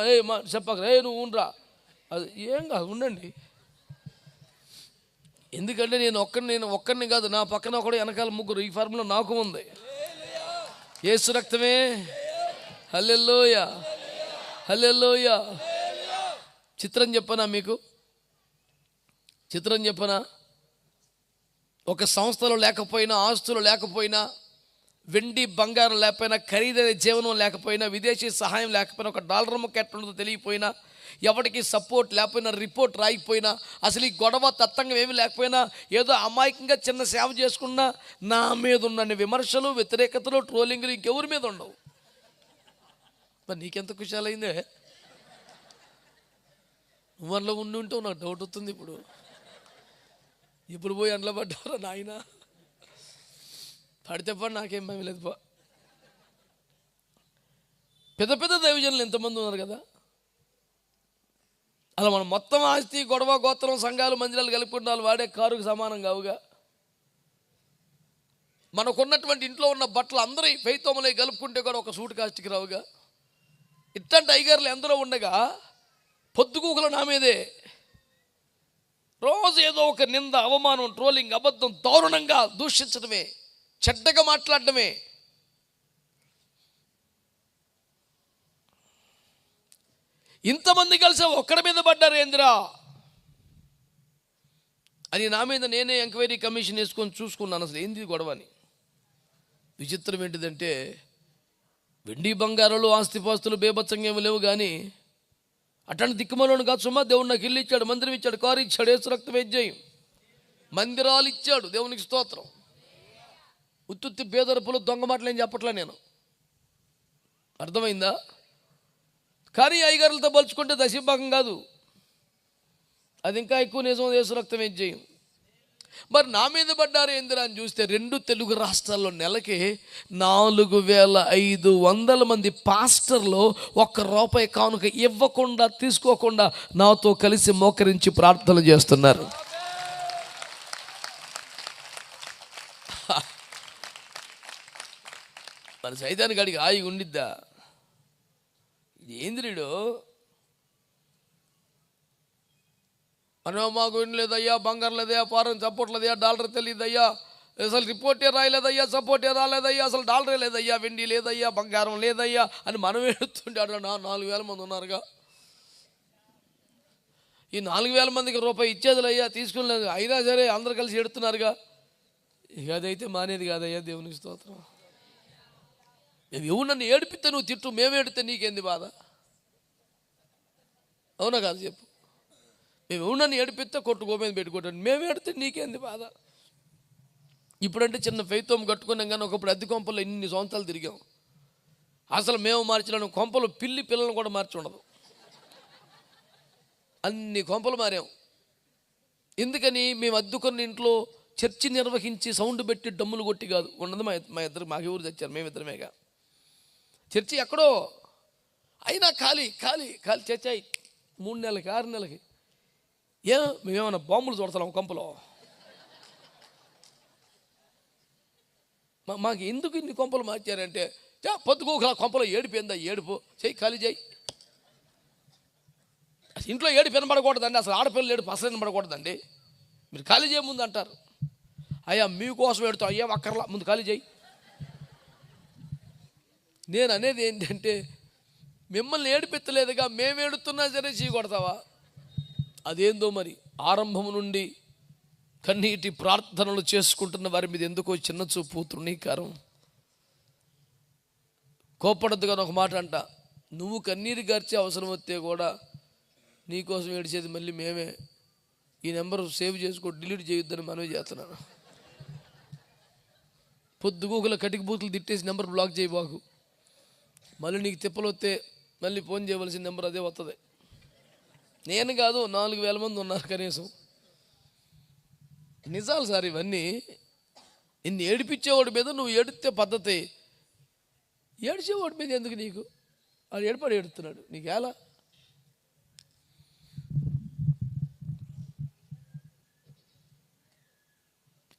చెప్పక రే నువ్వు ఉండరా, అది ఏం కాదు, ఉండండి. ఎందుకంటే నేను ఒక్కరిని కాదు, నా పక్కన ఒకడు వెనకాల ముగ్గురు. ఈ ఫార్ములా నాకు ఉంది. యేసు రక్తమే. హల్లెలూయా, హల్లెలూయా. చిత్రం చెప్పనా మీకు? చిత్రం చెప్పనా? ఒక సంస్థలో లేకపోయినా, ఆస్తులు లేకపోయినా, వెండి బంగారం లేకపోయినా, ఖరీదైన జీవనం లేకపోయినా, విదేశీ సహాయం లేకపోయినా, ఒక డాలర్ ముక్క ఎట్లుందో తెలియకపోయినా, ఎవరికి సపోర్ట్ లేకపోయినా, రిపోర్ట్ రాయిపోయినా, అసలు ఈ గొడవ తత్తంగా ఏమి లేకపోయినా, ఏదో అమాయకంగా చిన్న సేవ చేసుకున్నా నా మీద ఉన్న విమర్శలు, వ్యతిరేకతలు, ట్రోలింగ్లు ఇంకెవరి మీద ఉండవు. మరి నీకెంత కుశాలైందే? నువ్వు అందులో ఉండి ఉంటావు. నాకు డౌట్ వస్తుంది ఇప్పుడు పోయి అందులో పడ్డారా నాయన? పడితే పడి నాకేం భయం లేదు. పెద్ద పెద్ద దైవజనులు ఎంతమంది ఉన్నారు కదా. అలా మనం మొత్తం ఆస్తి, గొడవ, గోత్రం, సంఘాలు, మందిరాలు కలుపుకుంటారు, వాడే కారుకు సమానం కావుగా. మనకున్నటువంటి ఇంట్లో ఉన్న బట్టలు అందరూ ఫైతోమలై కలుపుకుంటే కూడా ఒక సూట్ కాస్ట్కి రావుగా. ఇట్లాంటి ఐగర్లు ఎందరో ఉండగా పొద్దుగూకులు నా మీదే రోజు ఏదో ఒక నింద, అవమానం, ట్రోలింగ్, అబద్ధం, దారుణంగా దూషించడమే, చెడ్డగా మాట్లాడటమే. ఇంతమంది కలిసి ఒక్కడి మీద పడ్డారు ఏందిరా అని నా మీద నేనే ఎంక్వైరీ కమిషన్ వేసుకొని చూసుకున్నాను. అసలు ఏంది గొడవని. విచిత్రం ఏంటిదంటే, వెండి బంగారాలు, ఆస్తిపాస్తులు బేబత్సంగా ఏమి లేవు, కానీ అట్లాంటి దిక్కుమలోను కాదు సుమా. దేవుడు నాకు ఇల్లు ఇచ్చాడు, మందిరం ఇచ్చాడు, కారు ఇచ్చాడు, యేసు రక్తం వేజ్జయం, మందిరాలు ఇచ్చాడు. దేవునికి స్తోత్రం. ఉత్తుత్తి పేదరపులు, దొంగ మాటలు ఏం చెప్పట్లే నేను. అర్థమైందా? కానీ అయ్యగారులతో పోల్చుకుంటే దశభాగం కాదు, అది ఇంకా ఎక్కువ నిజం. యేసు రక్తం వేజ్జయం. మరి నా మీద పడ్డారు ఏందిరా అని చూస్తే 2 తెలుగు రాష్ట్రాల్లో నెలకి 4500 మంది పాస్టర్లు ₹1 కానుక ఇవ్వకుండా, తీసుకోకుండా నాతో కలిసి మోకరించి ప్రార్థన చేస్తున్నారు. మరి సైతానికి అడిగి హాయిగా ఉండిద్దా? ఇది ఏంద్రీడు? మనం మాకు లేదయ్యా, బంగారం లేదయ్యా, ఫారెన్ సపోర్ట్ లేదయ్యా, డాలర్ తెలియదయ్యా, అసలు రిపోర్టే రాయలేదయ్యా, సపోర్టే రాలేదయ్యా, అసలు డాలరే లేదయ్యా, వెండి లేదయ్యా, బంగారం లేదయ్యా అని మనం ఎడుతుంటాడు. 4000 మంది ఉన్నారుగా. ఈ 4000 మందికి ₹1 ఇచ్చేదిలయ్యా, తీసుకునేది. అయినా సరే అందరు కలిసి ఎడుతున్నారుగా. ఇక అదైతే మానేది కాదయ్యా. దేవునికి స్తోత్రం. మేము ఎవరు నన్ను ఏడిపిస్తే నువ్వు తిట్టు, మేము ఏడితే నీకేంది బాధ? అవునా కాదు చెప్పు. మేము ఎవరు నన్ను ఏడిపిస్తే కొట్టు, గోమేది పెట్టుకోండి, మేము ఏడితే నీకేంది బాధ? ఇప్పుడంటే చిన్న ఫెయితోం కట్టుకున్నాం, కానీ ఒకప్పుడు అద్దె కొంపల్లో ఇన్ని సంవత్సరాలు తిరిగాం. అసలు మేము మార్చిన కొంపలు పిల్లలను కూడా మార్చి ఉండదు, అన్ని కొంపలు మారాం. ఎందుకని? మేము అద్దుకున్న ఇంట్లో చర్చి నిర్వహించి సౌండ్ పెట్టి డమ్ములు కొట్టి కాదు ఉన్నది. మాకు ఎవరు తెచ్చారు, మేమిద్దరమేగా. చర్చి ఎక్కడో అయినా ఖాళీ ఖాళీ ఖాళీ చర్చి అయి 3 నెలలకి 6 నెలలకి. మేమేమన్నా బాంబులు చూడతాం కొంపలో? మాకు ఎందుకు ఇన్ని కొంపలు మార్చారంటే, పొద్దుకు కొంపలో ఏడిపోయిందా, ఏడుపు చెయ్యి ఖాళీ చేయి. ఇంట్లో ఏడుపు వినబడకూడదండి, అసలు ఆడపిల్లలు ఏడుపు అసలు వినబడకూడదండి. మీరు ఖాళీ చేయ ముందు అంటారు. అయ్యా మీకోసం ఏడుతాం, అయ్యా అక్కర్లా, ముందు ఖాళీ చేయి. నేను అనేది ఏంటంటే, మిమ్మల్ని ఏడిపెత్తలేదుగా, మేము ఏడుతున్నా సరే చీకొడతావా? అదేందో మరి. ఆరంభం నుండి కన్నీటి ప్రార్థనలు చేసుకుంటున్న వారి మీద ఎందుకో చిన్న చూపు, తృణీకారం. కోపడద్దుగా ఒక మాట అంట, నువ్వు కన్నీరు గార్చే అవసరం వస్తే కూడా నీకోసం ఏడిచేది మళ్ళీ మేమే. ఈ నెంబర్ సేవ్ చేసుకో, డిలీట్ చేయొద్దని మనమే చేస్తున్నాను. పొద్దుగూకుల కటిక బూతులు తిట్టేసి నెంబర్ బ్లాక్ చేయబాకు. మళ్ళీ నీకు తిప్పలు వస్తే మళ్ళీ ఫోన్ చేయవలసిన నెంబర్ అదే వస్తుంది. నేను కాదు, 4000 మంది ఉన్నారు కనీసం. నిజాలు సార్ ఇవన్నీ. ఇన్ని ఏడిపించేవాడి మీద నువ్వు ఏడితే పద్ధతి, ఏడిచేవాడి మీద ఎందుకు నీకు? అది ఏడుపడి ఏడుతున్నాడు, నీకు ఎలా?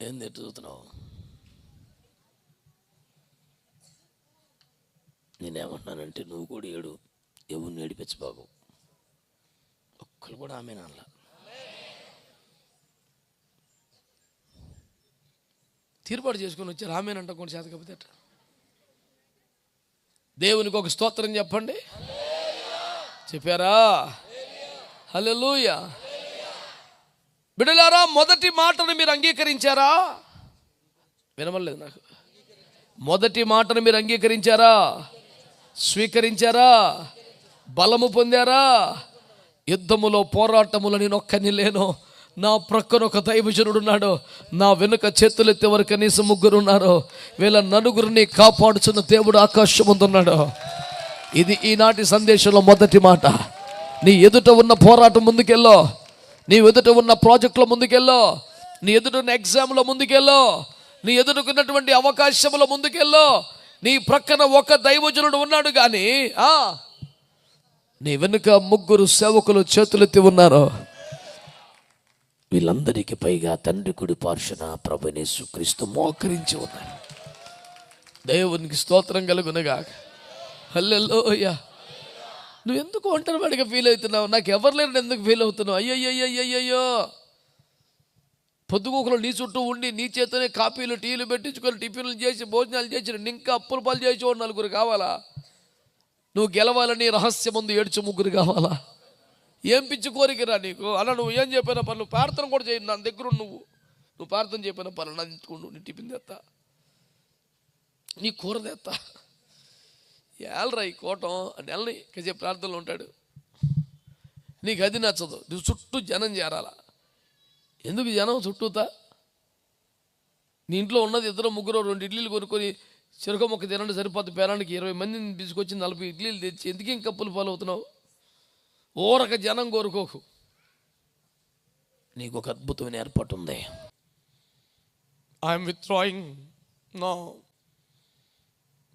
ఏంది ఎట్టు చూస్తున్నావు? నేనేమంటున్నానంటే, నువ్వు కూడా ఏడు, ఎవరిని ఏడిపించు బాబు. ఒక్కరు కూడా ఆమె నాన్న తీర్పాటు చేసుకొని వచ్చారు. ఆమెనంట కొన్ని చేత కాకపోతే అట్లా. దేవునికి ఒక స్తోత్రం చెప్పండి. చెప్పారా? హల్లెలూయా. బిడ్డలారా, మొదటి మాటను మీరు అంగీకరించారా? వినమలేదు నాకు. మొదటి మాటను మీరు అంగీకరించారా? స్వీకరించారా? బలము పొందారా? యుద్ధములో పోరాటములో నేను ఒక్కని లేను, నా ప్రక్కన ఒక దైవజనుడు ఉన్నాడు, నా వెనుక చేతులెత్తే వరకు కనీసం 3 ఉన్నారు. వీళ్ళ నలుగురిని కాపాడుచున్న దేవుడు ఆకాశం ముందున్నాడు. ఇది ఈనాటి సందేశంలో మొదటి మాట. నీ ఎదుట ఉన్న పోరాటం ముందుకెళ్ళో, నీ ఎదుట ఉన్న ప్రాజెక్టులో ముందుకెళ్ళో, నీ ఎదుట ఉన్న ఎగ్జామ్లో ముందుకెళ్ళో, నీ ఎదుర్కొన్నటువంటి అవకాశంలో ముందుకెళ్ళో. నీ ప్రక్కన ఒక దైవజనుడు ఉన్నాడు, కానీ నీ వెనుక 3 సేవకులు చేతులెత్తి ఉన్నారు. వీళ్ళందరికీ పైగా తండ్రి కుడి పార్శ్వన ప్రభువైన యేసుక్రీస్తు మోకరించి ఉన్నారు. దేవునికి స్తోత్రం కలుగునుగాక. హల్లెలూయా. నువ్వు ఎందుకు ఒంటరివాడిగా ఫీల్ అవుతున్నావు? నాకు ఎవరు లేరు ఎందుకు ఫీల్ అవుతున్నావు? అయ్యయ్యో, పొద్దుగూకులు నీ చుట్టూ ఉండి నీ చేతనే కాపీలు టీలు పెట్టించుకొని టిఫిన్లు చేసి భోజనాలు చేసి ఇంకా అప్పుల పాలు చేసేవాడు 4 కావాలా? నువ్వు గెలవాలని రహస్యం ముందు ఏడ్చు 3 కావాలా? ఏం పిచ్చి కోరికరా నీకు? అలా నువ్వు ఏం చెప్పిన పనులు ప్రార్థన కూడా చేయి. నా దగ్గర నువ్వు ప్రార్థన చెప్పిన పనులు నా ఇంచుకుంటూ, నీ టిఫిన్ తెస్తా, నీ కూర తెస్తా. ఏళ్ళరా ఈ కోటం నెలని కాసేపు ప్రార్థనలో ఉంటాడు. నీకు అది నచ్చదు, నువ్వు చుట్టూ జనం చేరాలా. ఎందుకు జనం చుట్టూతా? నీ ఇంట్లో ఉన్నది 2 3 2 ఇడ్లీలు కొనుక్కొని చెరుకు మొక్క తినండి సరిపోతుంది. పేరానికి 20 మందిని తీసుకొచ్చి 40 ఇడ్లీలు తెచ్చి ఎందుకు ఇంకా కప్పులు పాలు అవుతున్నావు? ఓరక జనం కోరుకోకు. నీకు ఒక అద్భుతమైన ఏర్పాటు ఉంది. I'm withdrawing no,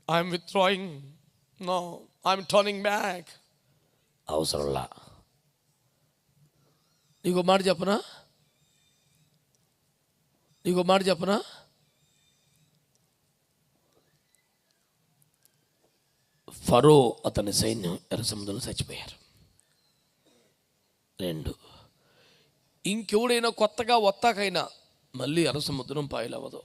I'm withdrawing no, I'm turning back. అవసరంలా. నీకు మాట చెప్పనా? ఫరో అతని సైన్యం ఎర్ర సముద్రంలో చచ్చిపోయారు. 2, ఇంకెవడైనా కొత్తగా వత్తాకైనా మళ్ళీ ఎర్ర సముద్రం పాయలవ్వదు.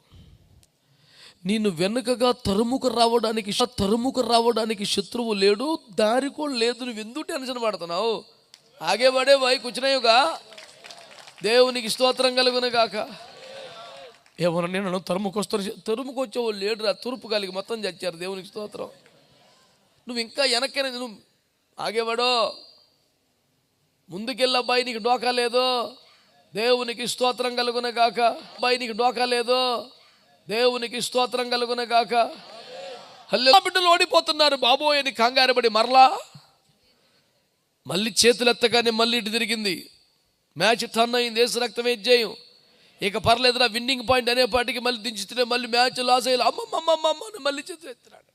నేను వెనుకగా తరుముకు రావడానికి శత్రువు లేడు, దారి కూడా లేదు. నువ్వు ఎందుకు టెన్షన్ పడుతున్నావు? ఆగే పడే వాయి కూర్చున్నాయుగా. దేవునికి స్తోత్రం కలుగును గాక. ఏమన్నా నేను తరుముకొచ్చేవాళ్ళు లేడురా, తూర్పు కలిగి మొత్తం చచ్చారు. దేవునికి స్తోత్రం. నువ్వు ఇంకా వెనక్కనే నువ్వు ఆగేవాడో, ముందుకెళ్ళబ్బాయి, నీకు డోకా లేదు. దేవునికి స్తోత్రం కలుగును గాక. అబ్బాయి నీకు డోకా లేదు. దేవునికి స్తోత్రం కలుగును గాక. హల్లెలూయా. బిడ్డలు ఓడిపోతున్నారు బాబోయ్ అని కంగారపడి మళ్ళీ చేతులు ఎత్తగానే మళ్ళీ ఇటు తిరిగింది. మ్యాచ్ టర్న్ అయింది. యేసు రక్తమే జయం. ఇక పర్లేదురా విన్నింగ్ పాయింట్ అనేపాటికి మళ్ళీ దించుతూనే మళ్ళీ మ్యాచ్ లాస్ అయ్యి అమ్మమ్మమ్మమ్మ అని మళ్ళీ చేతులు ఎత్తున్నాడు.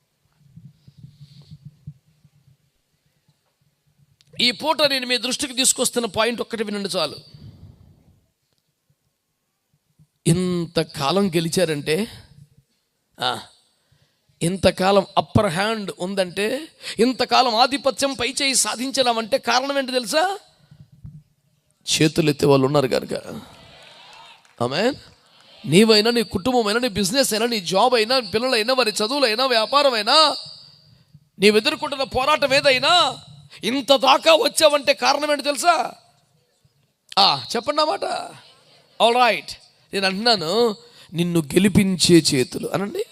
ఈ పూట నేను మీ దృష్టికి తీసుకొస్తున్న పాయింట్ ఒక్కటి వినండి చాలు. ఇంతకాలం గెలిచారంటే, ఇంతకాలం అప్పర్ హ్యాండ్ ఉందంటే, ఇంతకాలం ఆధిపత్యం పై చేయి సాధించడం కారణం ఏంటి తెలుసా? చేతులు ఎత్తే వాళ్ళు ఉన్నారు కనుక. ఆమేన్. నీవైనా, నీ కుటుంబమైనా, నీ బిజినెస్ అయినా, నీ జాబ్ అయినా, పిల్లలైనా, వారి చదువులైనా, వ్యాపారమైనా, నీవు ఎదుర్కొంటున్న పోరాటం ఏదైనా ఇంత దాకా వచ్చావంటే కారణం ఏంటి తెలుసా? చెప్పండి అన్నమాట. ఆల్ రైట్, నేను అంటున్నాను, నిన్ను గెలిపించే చేతులు అనండి,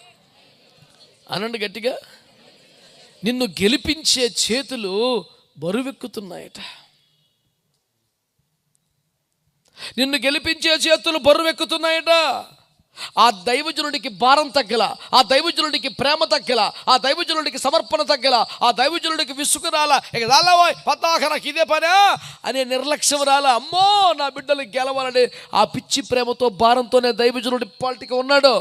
అనండి గట్టిగా. నిన్ను గెలిపించే చేతులు బరువెక్కుతున్నాయట. నిన్ను గెలిపించే చేతులు బరువెక్కుతున్నాయట. ఆ దైవజనుడికి భారం తగ్గల, ఆ దైవజనుడికి ప్రేమ తగ్గల, ఆ దైవజనుడికి సమర్పణ తగ్గల, ఆ దైవజనుడికి విసుగు రాల, ఇక రాలవోయ్ పద్దాక నాకు ఇదే పనా అనే నిర్లక్ష్యం రాల. అమ్మో నా బిడ్డలు గెలవాలని ఆ పిచ్చి ప్రేమతో భారంతోనే దైవజనుడి పాలిటిక ఉన్నాడు.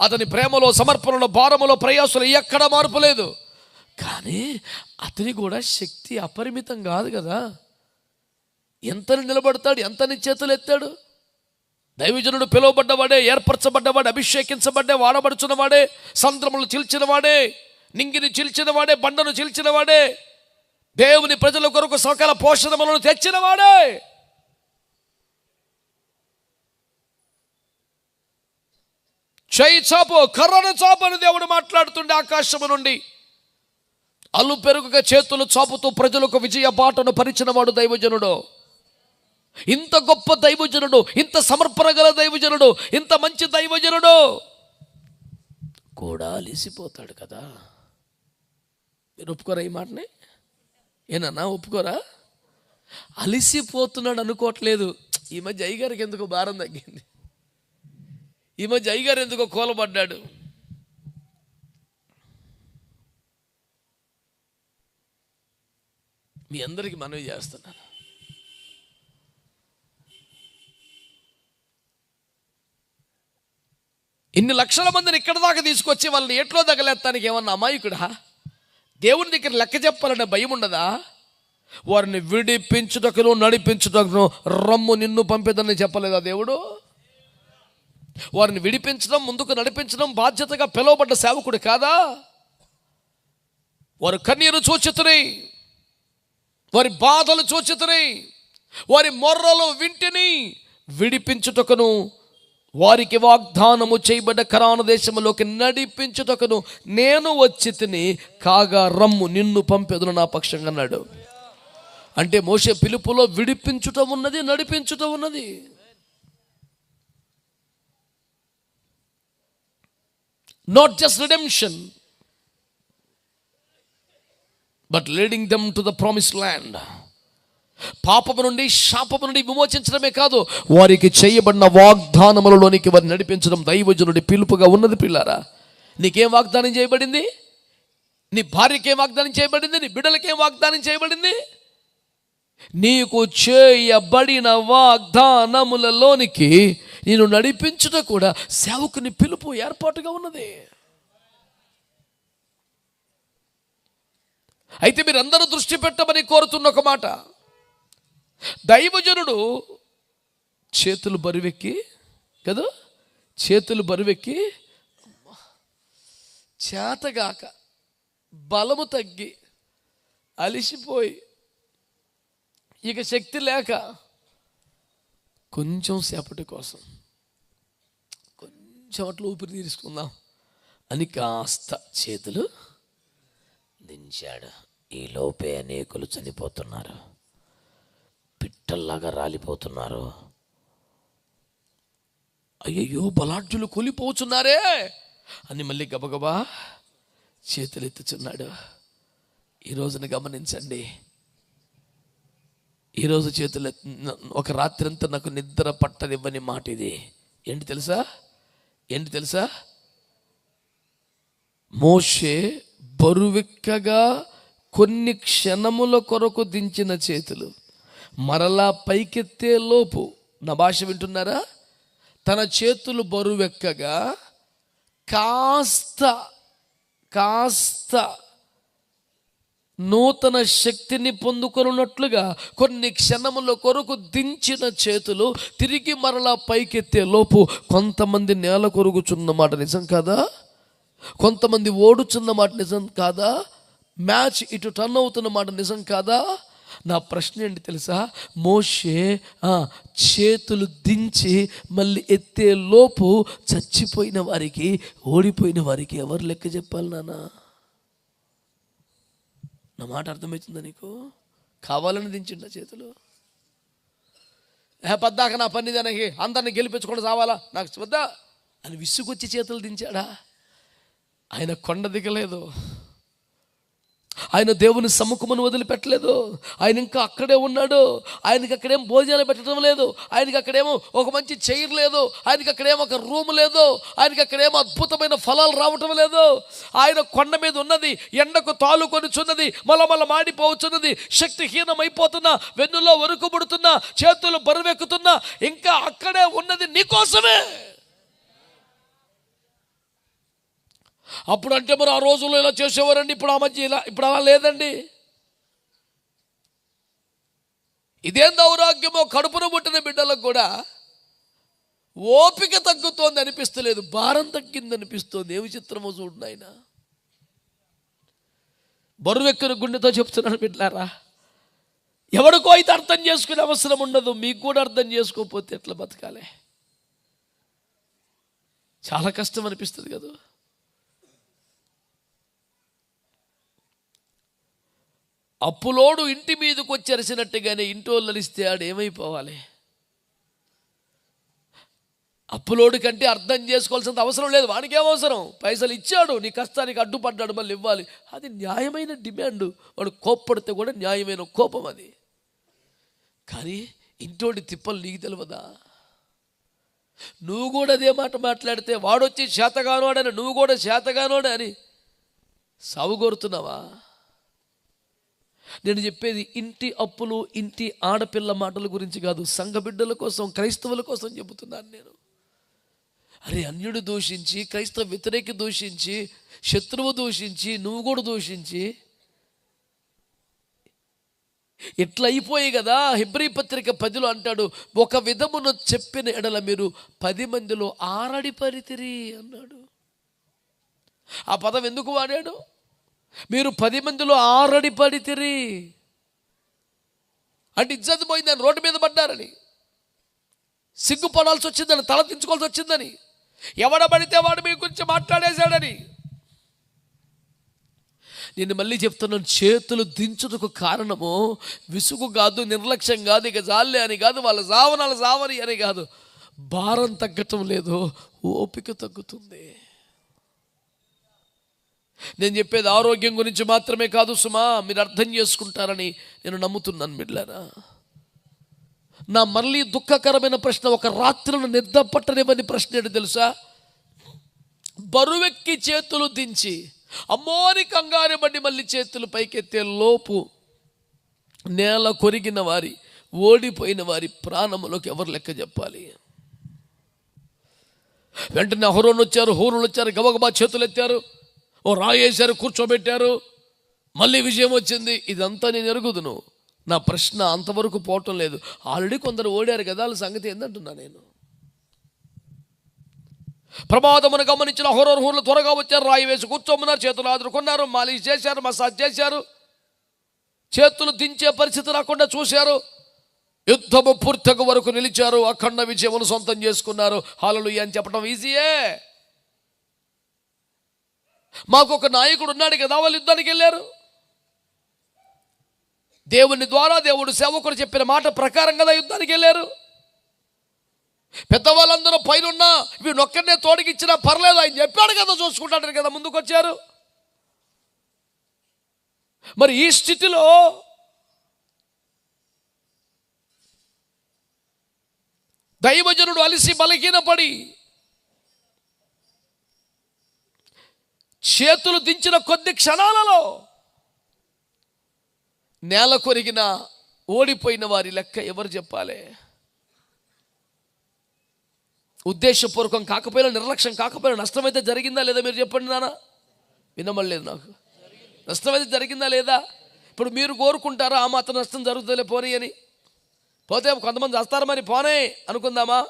అతని ప్రేమలో, సమర్పణలో, భారములో, ప్రయాసలో ఎక్కడ మార్పు లేదు. కానీ అతని కూడా శక్తి అపరిమితం కాదు కదా. ఎంతని నిలబడతాడు, ఎంతని చేతులు ఎత్తాడు. దైవజనుడు పిలువబడ్డవాడే, ఏర్పరచబడ్డవాడే, అభిషేకించబడ్డే, వాడబడుచున్నవాడే, సంద్రములు చీల్చినవాడే, నింగిని చీల్చినవాడే, బండను చీల్చినవాడే, దేవుని ప్రజల కొరకు సకల పోషణములను తెచ్చినవాడే. చేయి చాపు, కర్రను చాపు అని దేవుడు మాట్లాడుతుండే ఆకాశము నుండి. అల్లు పెరుగుగా చేతులు చాపుతూ ప్రజలకు విజయ బాటను పరిచినవాడు దైవజనుడు. ఇంత గొప్ప దైవజనుడు, ఇంత సమర్పణ గల దైవజనుడు, ఇంత మంచి దైవజనుడు కూడా అలిసిపోతాడు కదా. మీరు ఒప్పుకోరా ఈ మాటని? ఏనన్నా ఒప్పుకోరా? అలిసిపోతున్నాడు అనుకోవట్లేదు. ఈ మధ్య అయ్యగారికి ఎందుకో భారం తగ్గింది, ఈ మధ్య అయ్యగారు ఎందుకో కూలబడ్డాడు. మీ అందరికీ మనవి చేస్తున్నాను, ఇన్ని లక్షల మందిని ఇక్కడ దాకా తీసుకొచ్చి వాళ్ళని ఎట్లో తగలేస్తానికి ఏమన్నా అమాయకుడా? దేవుని దగ్గర లెక్క చెప్పాలనే భయం ఉండదా? వారిని విడిపించుటకును నడిపించుటకును రమ్ము నిన్ను పంపేదని చెప్పలేదా దేవుడు? వారిని విడిపించడం, ముందుకు నడిపించడం బాధ్యతగా పిలువబడ్డ సేవకుడు కాదా? వారు కన్నీరు చూచితిరి, వారి బాధలు చూచితిరి, వారి మొర్రలు వింటిని, విడిపించుటకును వారికి వాగ్దానము చేయబడ్డ కనాను దేశములోకి నడిపించుటకును నేను వచ్చి తిని కాగా రమ్ము నిన్ను పంపెదును నా పక్షంగా అన్నాడు. అంటే మోషే పిలుపులో విడిపించుట ఉన్నది, నడిపించుట ఉన్నది. Not just redemption but leading them to the promised land. పాపము నుండి, శాపము నుండి విమోచించడమే కాదు, వారికి చేయబడిన వాగ్దానములలోనికి వారిని నడిపించడం దైవజనుడి పిలుపుగా ఉన్నది. పిల్లారా, నీకేం వాగ్దానం చేయబడింది? నీ భార్యకి ఏం వాగ్దానం చేయబడింది? నీ బిడ్డలకి ఏం వాగ్దానం చేయబడింది? నీకు చేయబడిన వాగ్దానములలోనికి నేను నడిపించుట కూడా సేవకుని పిలుపు ఏర్పాటుగా ఉన్నది. అయితే మీరందరూ దృష్టి పెట్టమని కోరుతున్న ఒక మాట, దైవజనుడు చేతులు బరువెక్కి కదా, చేతులు బరువెక్కి చేతగాక, బలము తగ్గి, అలిసిపోయి, ఇక శక్తి లేక కొంచెం సేపటి కోసం కొంచెం అట్లా ఊపిరి తీసుకుందాం అని కాస్త చేతులు దించాడు. ఈ లోపే అనేకులు చనిపోతున్నారు, పిట్టల్లాగా రాలిపోతున్నారు. అయ్యయ్యో బలాఢ్యులు కూలిపోతున్నారే అని మళ్ళీ గబగబా చేతులు ఎత్తుచున్నాడు. ఈ రోజున గమనించండి, ఈరోజు చేతులు ఒక రాత్రి అంతా నాకు నిద్ర పట్టనివ్వని మాట ఇది. ఏంటి తెలుసా? ఏంటి తెలుసా? మోషే బరువెక్కగా కొన్ని క్షణముల కొరకు దించిన చేతులు మరలా పైకెత్తే లోపు, నా భాష వింటున్నారా? తన చేతులు బరువెక్కగా కాస్త నూతన శక్తిని పొందుకొనున్నట్లుగా కొన్ని క్షణముల కొరకు దించిన చేతులు తిరిగి మరలా పైకెత్తే లోపు కొంతమంది నేల కొరుగుచున్న మాట నిజం కాదా? కొంతమంది ఓడుచున్న మాట నిజం కాదా? మ్యాచ్ ఇటు టర్న్ అవుతున్న మాట నిజం కాదా? నా ప్రశ్న ఏంటి తెలుసా? మోషే చేతులు దించి మళ్ళీ ఎత్తే లోపు చచ్చిపోయిన వారికి, ఓడిపోయిన వారికి ఎవరు లెక్క చెప్పాలి నాన్న? నా మాట అర్థమవుతుందా నీకు? కావాలని దించిండా చేతులు? పద్దాక నా పని దానికి అందరిని గెలిపించుకొని చావాలా నాకు వద్దా అని విసుగొచ్చి చేతులు దించాడా? ఆయన కొండ దిగలేదు, ఆయన దేవుని సముఖమును వదిలిపెట్టలేదు, ఆయన ఇంకా అక్కడే ఉన్నాడు. ఆయనకి అక్కడేం భోజనాలు పెట్టడం లేదు, ఆయనకి అక్కడేమో ఒక మంచి చైర్ లేదు, ఆయనకి అక్కడేమో ఒక రూమ్ లేదు, ఆయనకి అక్కడేమో అద్భుతమైన ఫలాలు రావటం లేదు. ఆయన కొండ మీద ఉన్నది, ఎండకు తాలుకొనిచున్నది, మలమల మాడిపోవచ్చున్నది, శక్తిహీనమైపోతున్నా, వెన్నులో వరుకుబడుతున్నా, చేతులు బరువెక్కుతున్నా, ఇంకా అక్కడే ఉన్నది నీకోసమే. అప్పుడు అంటే మరి ఆ రోజుల్లో ఇలా చేసేవారండి, ఇప్పుడు ఆ మధ్య ఇలా, ఇప్పుడు అలా లేదండి. ఇదేం దౌరాగ్యమో, కడుపును పుట్టిన బిడ్డలకు కూడా ఓపిక తగ్గుతోంది అనిపిస్తలేదు, భారం తగ్గింది అనిపిస్తోంది. ఏమి చిత్రమో చూడండి. ఆయన బరువెక్కిన గుండెతో చెప్తున్నాను బిడ్డలారా, ఎవరికో అయితే అర్థం చేసుకునే అవసరం ఉండదు, మీకు కూడా అర్థం చేసుకోకపోతే ఎట్లా బతకాలి? చాలా కష్టం అనిపిస్తుంది కదా. అప్పులోడు ఇంటి మీదకి వచ్చి అరిసినట్టుగానే ఇంటి వాళ్ళు అరిస్తే ఆడు ఏమైపోవాలి? అప్పులోడు కంటే అర్థం చేసుకోవాల్సినంత అవసరం లేదు, వాడికి ఏమవసరం? పైసలు ఇచ్చాడు, నీ కష్టానికి అడ్డుపడ్డాడు, మళ్ళీ ఇవ్వాలి. అది న్యాయమైన డిమాండ్. వాడు కోప్పడితే కూడా న్యాయమైన కోపం అది. కానీ ఇంటోడి తిప్పలు నీకు తెలియదా? నువ్వు కూడా అదే మాట మాట్లాడితే వాడొచ్చి శాతగానోడని, నువ్వు కూడా శాతగానోడే అని సాగు కోరుతున్నావా? నేను చెప్పేది ఇంటి అప్పులు, ఇంటి ఆడపిల్ల మాటల గురించి కాదు, సంఘ బిడ్డల కోసం, క్రైస్తవుల కోసం చెబుతున్నాను నేను. అరే, అన్యుడు దూషించి, క్రైస్తవ వ్యతిరేకి దూషించి, శత్రువు దూషించి, నువ్వు కూడా దూషించి ఇట్లా అయిపోయి కదా. హెబ్రీ పత్రిక 10లో అంటాడు, ఒక విధమును చెప్పిన ఎడల మీరు 10 మందిలో ఆరడి పరితిరి అన్నాడు. ఆ పదం ఎందుకు వాడాడు? మీరు 10 మందిలో ఆరడి పడితిరి అంటే ఇజ్జత్ పోయిందని, రోడ్డు మీద పడ్డారని, సిగ్గుపడాల్సి వచ్చిందని, తల దించుకోవాల్సి వచ్చిందని, ఎవడబడితే వాడు మీ గురించి మాట్లాడేశాడని. నేను మళ్ళీ చెప్తున్నాను, చేతులు దించుటకు కారణము విసుగు కాదు, నిర్లక్ష్యం కాదు, ఇక జాలే అని కాదు, వాళ్ళ జావని అని కాదు. భారం తగ్గటం లేదు, ఓపిక తగ్గుతుంది. నేను చెప్పేది ఆరోగ్యం గురించి మాత్రమే కాదు సుమా, మీరు అర్థం చేసుకుంటారని నేను నమ్ముతున్నాను బిడ్డలారా. నా మళ్ళీ దుఃఖకరమైన ప్రశ్న, ఒక రాత్రిలో నిద్ర పట్టనివ్వని ప్రశ్న ఏంటి తెలుసా? బరువెక్కి చేతులు దించి అమ్మోని కంగారు పడి మళ్ళీ చేతులు పైకెత్తే లోపు నేల కొరిగిన వారి, ఓడిపోయిన వారి ప్రాణములోకి ఎవరు లెక్క చెప్పాలి? వెంటనే హూరులు వచ్చారు, గబగబా చేతులు ఎత్తారు, ఓ రాయేశారు, కూర్చోబెట్టారు, మళ్ళీ విజయం వచ్చింది. ఇదంతా నేను ఎరుగుదును. నా ప్రశ్న అంతవరకు పోవటం లేదు. ఆల్రెడీ కొందరు ఓడారు కదా, వాళ్ళ సంగతి ఏందంటున్నా నేను. ప్రమాదమును గమనించిన హూరులు త్వరగా వచ్చారు, రాయి వేసి కూర్చోమన్నారు, చేతులు ఆదుకున్నారు, మాలిష్ చేశారు, మసాజ్ చేశారు, చేతులు దించే పరిస్థితి రాకుండా చూశారు. యుద్ధము పూర్తిగా వరకు నిలిచారు, అఖండ విజయమును సొంతం చేసుకున్నారు. హల్లెలూయా అని చెప్పడం ఈజీయే. మాకు ఒక నాయకుడు ఉన్నాడు కదా, వాళ్ళు యుద్ధానికి వెళ్ళారు. దేవుని ద్వారా, దేవుడు సేవకుడు చెప్పిన మాట ప్రకారం కదా యుద్ధానికి వెళ్ళారు. పెద్దవాళ్ళందరూ పైన వీనొక్కడనే తోడికిచ్చినా పర్లేదు, ఆయన చెప్పాడు కదా చూసుకుంటాడు కదా ముందుకు వచ్చారు. మరి ఈ స్థితిలో దైవజనుడు అలిసి బలహీనపడి చేతులు దించిన కొద్ది క్షణాలలో నేల కొరిగిన ఓడిపోయిన వారి లెక్క ఎవరు చెప్పాలి? ఉద్దేశపూర్వకం కాకపోయినా, నిర్లక్ష్యం కాకపోయినా నష్టమైతే జరిగిందా లేదా? మీరు చెప్పండి నాన్న. వినమలేదు నాకు. నష్టమైతే జరిగిందా లేదా? ఇప్పుడు మీరు కోరుకుంటారా ఆ మాత్రం నష్టం జరుగుతుందిలే పోనీ అని? పోతే కొంతమంది వస్తారు మరి పోనే అనుకుందామా?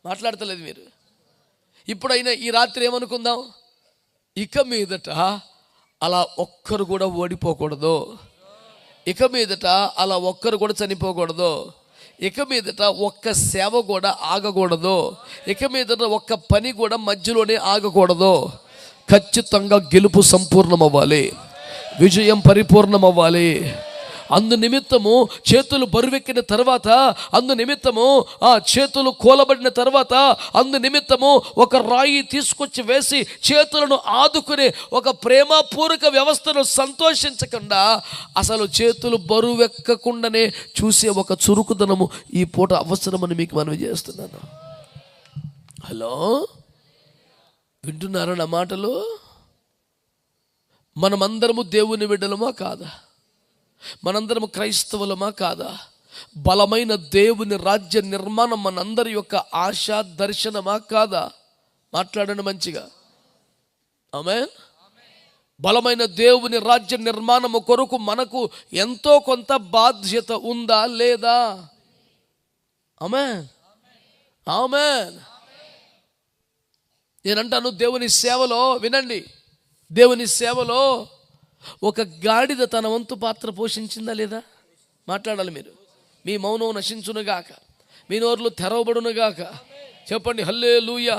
మాట్లాడతలేదు మీరు. ఇప్పుడైనా ఈ రాత్రి ఏమనుకుందాం? ఇక మీదట అలా ఒక్కరు కూడా ఓడిపోకూడదు. ఇక మీదట అలా ఒక్కరు కూడా చనిపోకూడదు. ఇక మీదట ఒక్క సేవ కూడా ఆగకూడదు. ఇక మీదట ఒక్క పని కూడా మధ్యలోనే ఆగకూడదు. ఖచ్చితంగా గెలుపు సంపూర్ణమవ్వాలి, విజయం పరిపూర్ణమవ్వాలి. అందు నిమిత్తము చేతులు బరువెక్కిన తర్వాత, అందు నిమిత్తము ఆ చేతులు కూలబడిన తర్వాత, అందు నిమిత్తము ఒక రాయి తీసుకొచ్చి వేసి చేతులను ఆదుకునే ఒక ప్రేమపూర్వక వ్యవస్థను సంతోషించకుండా అసలు చేతులు బరువెక్కకుండానే చూసే ఒక చురుకుదనము ఈ పూట అవసరమని మీకు మనవి చేస్తున్నాను. హలో, వింటున్నారా నా మాటలు? మనమందరము దేవుని బిడ్డలమా కాదా? మనందరము క్రైస్తవులమా కాదా? బలమైన దేవుని రాజ్య నిర్మాణం మనందరి యొక్క ఆశ దర్శనమా కాదా? మాట్లాడండి మంచిగా. ఆమేన్. బలమైన దేవుని రాజ్య నిర్మాణము కొరకు మనకు ఎంతో కొంత బాధ్యత ఉందా లేదా? ఆమేన్, ఆమేన్. నేనంటాను, దేవుని సేవలో వినండి, దేవుని సేవలో ఒక గాడిద తన వంతు పాత్ర పోషించిందా లేదా? మాట్లాడాలి మీరు. మీ మౌనం నశించునుగాక, మీ నోర్లు తెరవబడునుగాక. చెప్పండి హల్లెలూయా.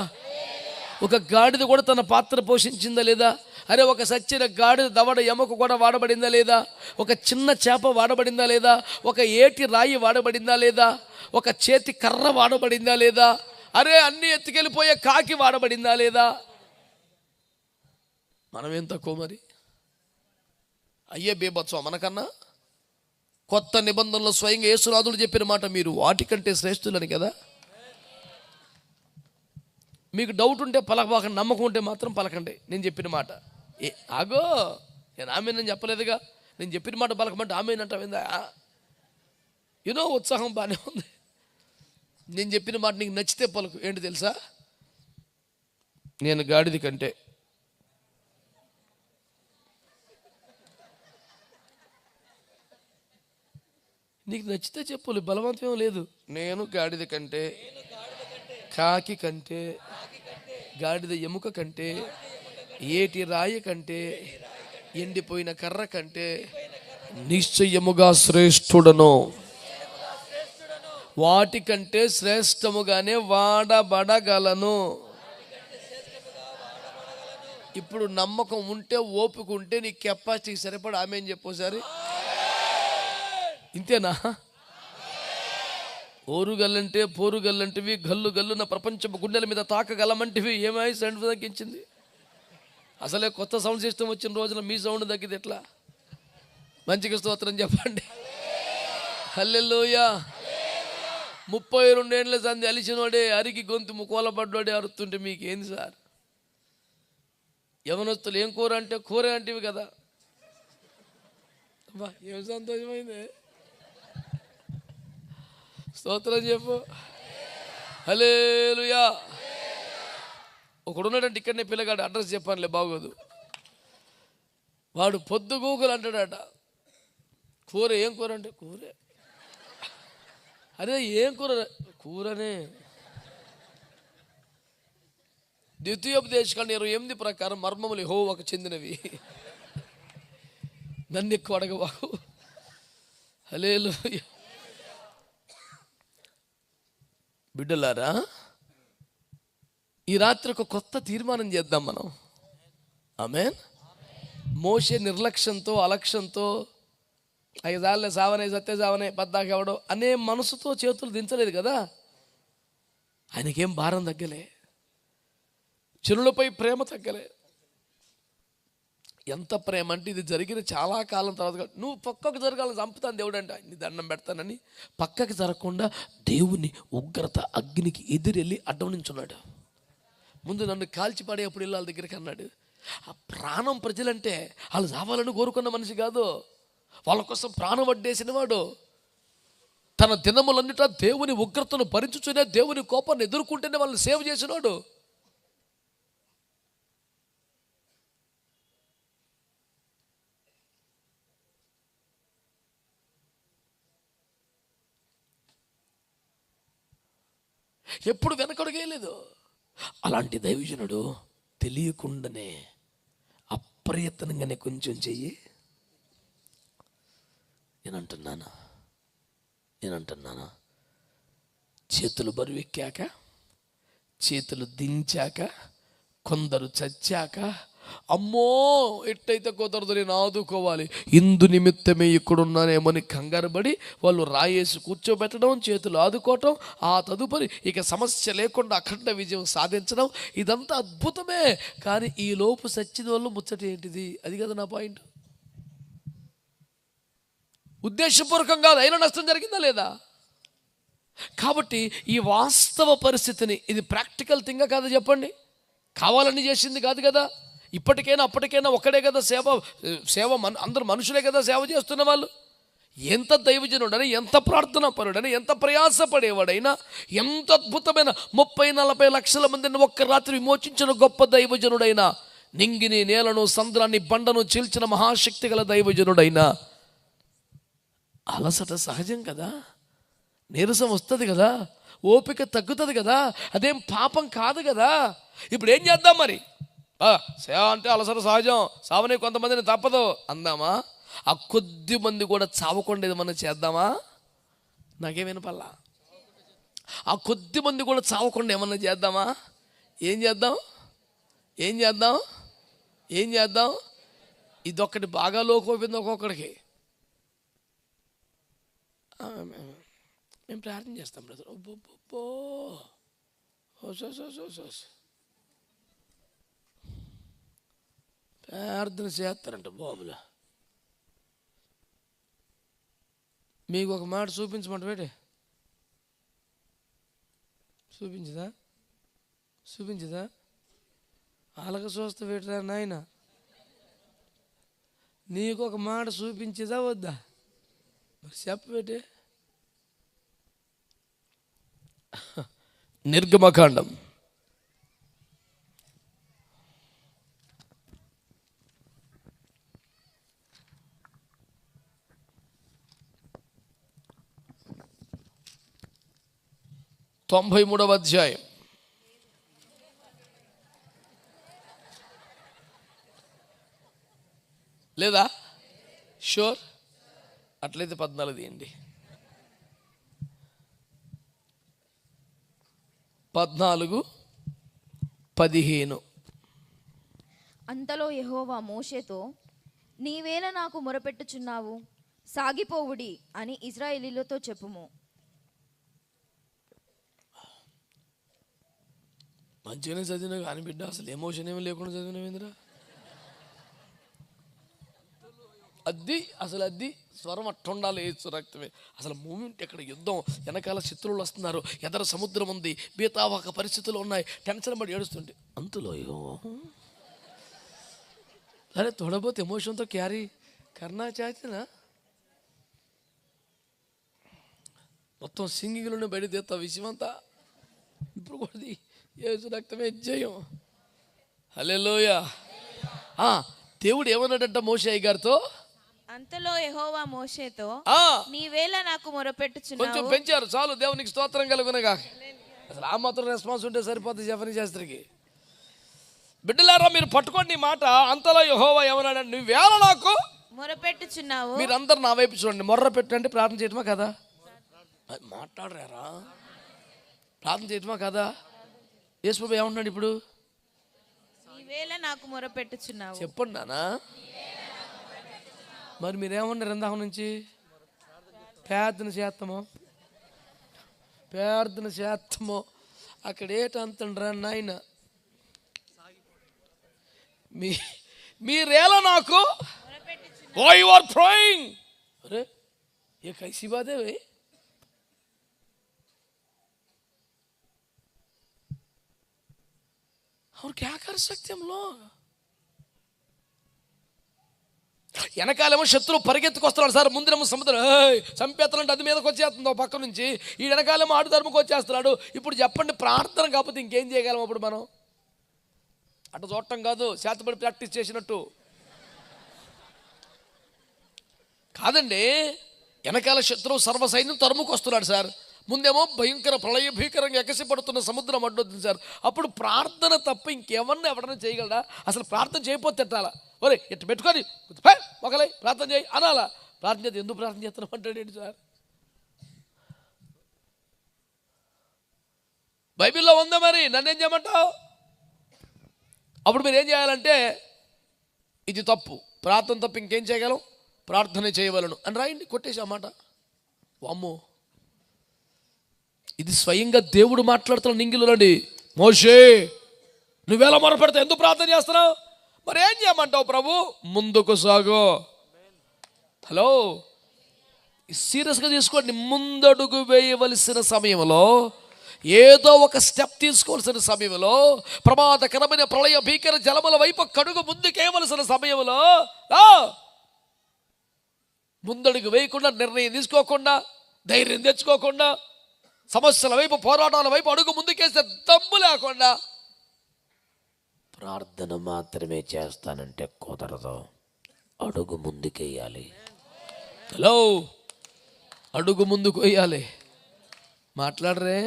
ఒక గాడిద కూడా తన పాత్ర పోషించిందా లేదా? అరే, ఒక సచ్చిన గాడిద దవడ ఎముక కూడా వాడబడిందా లేదా? ఒక చిన్న చేప వాడబడిందా లేదా? ఒక ఏటి రాయి వాడబడిందా లేదా? ఒక చేతి కర్ర వాడబడిందా లేదా? అరే, అన్నీ ఎత్తుకెళ్ళిపోయే కాకి వాడబడిందా లేదా? మనమేం తక్కువ మరి? అయ్యే బీభత్సం మనకన్నా. కొత్త నిబంధనలో స్వయంగా యేసునాథుడు చెప్పిన మాట, మీరు వాటికంటే శ్రేష్ఠులని కదా. మీకు డౌట్ ఉంటే పలకబాకండి, నమ్మకం ఉంటే మాత్రం పలకండి. నేను చెప్పిన మాట ఆగో, నేను ఆమెనని చెప్పలేదుగా. నేను చెప్పిన మాట పలకమంటే ఆమెనంటావిందా? ఉత్సాహం బాగానే ఉంది. నేను చెప్పిన మాట నీకు నచ్చితే పలుకు. ఏంటి తెలుసా? నేను గాడిద కంటే నీకు నచ్చితే చెప్పులు, బలవంతం లేదు. నేను గాడిద కంటే, కాకి కంటే, గాడిద ఎముక కంటే, ఏటి రాయి కంటే, ఎండిపోయిన కర్ర కంటే నిశ్చయముగా శ్రేష్ఠుడను. వాటికంటే శ్రేష్టముగానే వాడబడగలను. ఇప్పుడు నమ్మకం ఉంటే, ఓపిక ఉంటే, నీ కెపాసిటీకి సరిపడ ఆమె అని చెప్పోసారి. ఇంతేనా? ఓరుగల్లంటే పోరుగల్లంటివి, గల్లు గల్లున ప్రపంచపు గుండెల మీద తాకగలమంటివి. ఏమై సౌండ్ తగ్గించింది? అసలే కొత్త సౌండ్ సిస్టమ్ వచ్చిన రోజున మీ సౌండ్ తగ్గితే ఎట్లా? మంచిగా స్తోత్రం చెప్పండి. హల్లెలూయా. 32 ఏళ్ళ సంది అలిసినోడే, అరికి గొంతు ముకోలపడ్డోడే అరుతుంటే మీకేంది సార్? యవనస్తులు ఏం కూర అంటే కూర అంటివి కదా. అబ్బా, ఏం సంతోషమైంది. స్తోత్రం చెప్పు. హల్లెలూయా. ఒకడున్నాడంటే ఇక్కడనే పిల్లగాడు, అడ్రస్ చెప్పానులే బాగోదు. వాడు పొద్దుగూకులు అంటాడట. కూర ఏం కూర అంటే కూరే. అరే ఏం కూర? కూరనే. ద్వితీయోపదేశకాండం 28 ప్రకారం మర్మములు యెహోవాకు చెందినవి, నన్ను ఎక్కువ అడగవాకు. హల్లెలూయా. బిడ్డలారా, ఈ రాత్రి ఒక కొత్త తీర్మానం చేద్దాం మనం. ఆమేన్. మోషే నిర్లక్ష్యంతో, అలక్ష్యంతో, ఐదాళ్ళే సావనే, సత్య సావనే, పద్దాకి ఎవడో అనే మనసుతో చేతులు దించలేదు కదా. ఆయనకేం భారం తగ్గలే, చెరువులపై ప్రేమ తగ్గలే. ఎంత ప్రేమ అంటే, ఇది జరిగిన చాలా కాలం తర్వాత, నువ్వు పక్కకు జరగాలని చంపుతాను దేవుడు అంటే, నీ దండం పెడతానని పక్కకి జరగకుండా దేవుని ఉగ్రత అగ్నికి ఎదురెళ్ళి అడ్డం నించున్నాడు. ముందు నన్ను కాల్చి పడేప్పుడు ఇళ్ళ దగ్గరికి అన్నాడు. ఆ ప్రాణం ప్రజలంటే వాళ్ళు చావాలని కోరుకున్న మనిషి కాదు, వాళ్ళ కోసం ప్రాణం వడ్డేసిన వాడు. తన దినములన్నిటా దేవుని ఉగ్రతను భరించుచునే దేవుని కోపాన్ని ఎదుర్కొంటేనే వాళ్ళని సేవ్ చేసినాడు. ఎప్పుడు వెనకడుగేయలేదు. అలాంటి దైవజనుడు తెలియకుండానే అప్రయత్నంగానే కొంచెం చెయ్యి. నేనంటున్నానా చేతులు బరువెక్కాక, చేతులు దించాక, కొందరు చచ్చాక, అమ్మో ఎట్టయితే కుదరదు, నేను ఆదుకోవాలి, ఇందు నిమిత్తమే ఇక్కడున్నానేమని కంగారు పడి వాళ్ళు రాయేసి కూర్చోబెట్టడం, చేతులు ఆదుకోవటం, ఆ తదుపరి ఇక సమస్య లేకుండా అఖండ విజయం సాధించడం, ఇదంతా అద్భుతమే. కానీ ఈ లోపు సచ్చిన వాళ్ళు ముచ్చట ఏంటిది? అది కదా నా పాయింట్. ఉద్దేశపూర్వకంగా అయినా నష్టం జరిగిందా లేదా? కాబట్టి ఈ వాస్తవ పరిస్థితిని, ఇది ప్రాక్టికల్ థింగా కాదా చెప్పండి? కావాలని చేసింది కాదు కదా. ఇప్పటికైనా అప్పటికైనా ఒక్కడే కదా సేవ అందరు మనుషులే కదా సేవ చేస్తున్న వాళ్ళు. ఎంత దైవజనుడని, ఎంత ప్రార్థన పరుడని, ఎంత ప్రయాసపడేవాడైనా, ఎంత అద్భుతమైన 30-40 లక్షల మందిని ఒక్క రాత్రి విమోచించిన గొప్ప దైవజనుడైనా, నింగిని నేలను సంద్రాన్ని బండను చీల్చిన మహాశక్తి గల దైవజనుడైనా అలసట సహజం కదా, నీరసం వస్తుంది కదా, ఓపిక తగ్గుతుంది కదా, అదేం పాపం కాదు కదా. ఇప్పుడు ఏం చేద్దాం మరి? సేవ అంటే అలసట సహజం, సావనే కొంతమందిని తప్పదు అందామా? ఆ కొద్ది మంది కూడా చావకుండా ఏమన్నా చేద్దామా? నాకేం వినపల్లా. ఆ కొద్ది మంది కూడా చావకుండా ఏమన్నా చేద్దామా? ఏం చేద్దాం? ఇదొక్కటి బాగా లోకోపోయింది ఒక్కొక్కడికి. మేము ప్రార్థన చేస్తాం బ్రదర్. ప్రార్థన చేస్తారంట బాబులా. మీకు ఒక మాట చూపించమంట వేటే, చూపించదా? అలాగ చూస్తా వేటరా నాయన. నీకు ఒక మాట చూపించదా వద్దా? చెప్పేటే. నిర్గమకాండం 93వ అధ్యాయం. లేదా? షూర్? అట్లయితే 14 తీయండి. 14:15. అంతలో యెహోవా మోషేతో, నీవేళ నాకు మొరపెట్టుచున్నావు, సాగిపోవుడి అని ఇశ్రాయేలీయులతో చెప్పుము. మంచిగానే చదివినా కానీ బిడ్డ, అసలు ఎమోషన్ ఏమీ లేకుండా చదివినవేందిరా? అది స్వరం అట్టుండాలి, ఏసు రక్తమే. అసలు మూమెంట్ ఎక్కడ, యుద్ధం వెనకాల శత్రువులు వస్తున్నారు, ఎదర సముద్రం ఉంది, బీతావాక పరిస్థితులు ఉన్నాయి, టెన్షన్ పడి ఏడుస్తుంటే అంతలో అరే తోడబోతే ఎమోషన్తో క్యారీ కర్నా చాచినా మొత్తం సింగింగ్లోనే బయట తీస్తా విషయమంతా. ఇప్పుడు కూడా ఏసు రక్తమే జయం. హల్లెలూయా. దేవుడు ఏమన్నాడంట మోషే గారితో? అంతలో యెహోవా మోషేతో, నీవేళ నాకు మొరపెట్టుచున్నావు. కొంచెం పెంచారు చాలు, దేవునికి స్తోత్రం కలుగునగా. అసలు ఆ మాత్రం రెస్పాన్స్ ఉంటే సరిపోతుంది జఫనీ శాస్త్రికి. బిడ్డలారా మీరు పట్టుకోండి ఈ మాట. అంతలో యెహోవా ఏమన్నాడంటే, నువ్వేళ నాకు మొరపెట్టుచున్నావు. మీరు అందరు నా వైపు చూడండి. మొర్ర పెట్టంటే ప్రార్థన చేయటమా కదా? మాట్లాడరారా? ప్రార్థన చేయటమా కదా? యేసు ఏమంటున్నాడు ఇప్పుడు? నీవేళ నాకు మొరపెట్టుచున్నావు. చెప్పండి నానా. మరి మీరేమన్నారు ఇందాక నుంచి? ప్రార్థన చేస్తామో అక్కడ ఏటంతండ్రా నాయన. మీరేలా నాకు why you are praying? अरे ये कैसी बात है भाई? और क्या कर सकते हम लोग? వెనకాలేమో శత్రువు పరిగెత్తుకొస్తున్నాడు సార్, ముందేమో సముద్రం చంపేస్తానంటే అది మీదకి వచ్చేస్తుంది పక్క నుంచి, ఈ వెనకాలేమో ఆడు ధర్మకు వచ్చేస్తున్నాడు. ఇప్పుడు చెప్పండి, ప్రార్థన కాకపోతే ఇంకేం చేయగలం అప్పుడు మనం? అటు చూడటం కాదు, శాతపడి ప్రాక్టీస్ చేసినట్టు కాదండి. వెనకాల శత్రువు సర్వసైన్యం తరుముకు వస్తున్నాడు సార్, ముందేమో భయంకర ప్రళయ భీకరంగా ఎగసిపడుతున్న సముద్రం అడ్డొద్దు సార్. అప్పుడు ప్రార్థన తప్ప ఇంకెవరిని ఎవరైనా చేయగలరా? అసలు ప్రార్థన చేయకపోతే ఎట్టాలా? ఒరే ఇట్టు పెట్టుకొని ఒకలై ప్రార్థన చేయి అనాలా? ప్రార్థన చేస్తే ఎందుకు ప్రార్థన చేస్తున్నాం అంటాడేంటి సార్? బైబిల్లో ఉందా మరి, నన్నేం చేయమంటావు? అప్పుడు మీరు ఏం చేయాలంటే, ఇది తప్పు, ప్రార్థన తప్ప ఇంకేం చేయగలం? ప్రార్థన చేయవలను అని రాయండి, కొట్టేసి ఆ మాట. వామ్మో, ఇది స్వయంగా దేవుడు మాట్లాడుతున్న నింగిలోనండి. మోషే నువ్వెలా మొరపెడతావు, ఎందుకు ప్రార్థన చేస్తున్నావు? మరి ఏం చేయమంటావు ప్రభు? ముందుకు సాగు. హలో, సీరియస్గా తీసుకోండి. ముందడుగు వేయవలసిన సమయంలో, ఏదో ఒక స్టెప్ తీసుకోవాల్సిన సమయంలో, ప్రమాదకరమైన ప్రళయ భీకర జలముల వైపు కడుగు ముందుకేయవలసిన సమయంలో ముందడుగు వేయకుండా, నిర్ణయం తీసుకోకుండా, ధైర్యం తెచ్చుకోకుండా, సమస్యల వైపు పోరాటాల వైపు అడుగు ముందుకేస్తే దమ్ము లేకుండా ప్రార్థన మాత్రమే చేస్తానంటే కుదరదు. అడుగు ముందుకేయాలి. హలో, అడుగు ముందుకు వేయాలి. మాట్లాడరే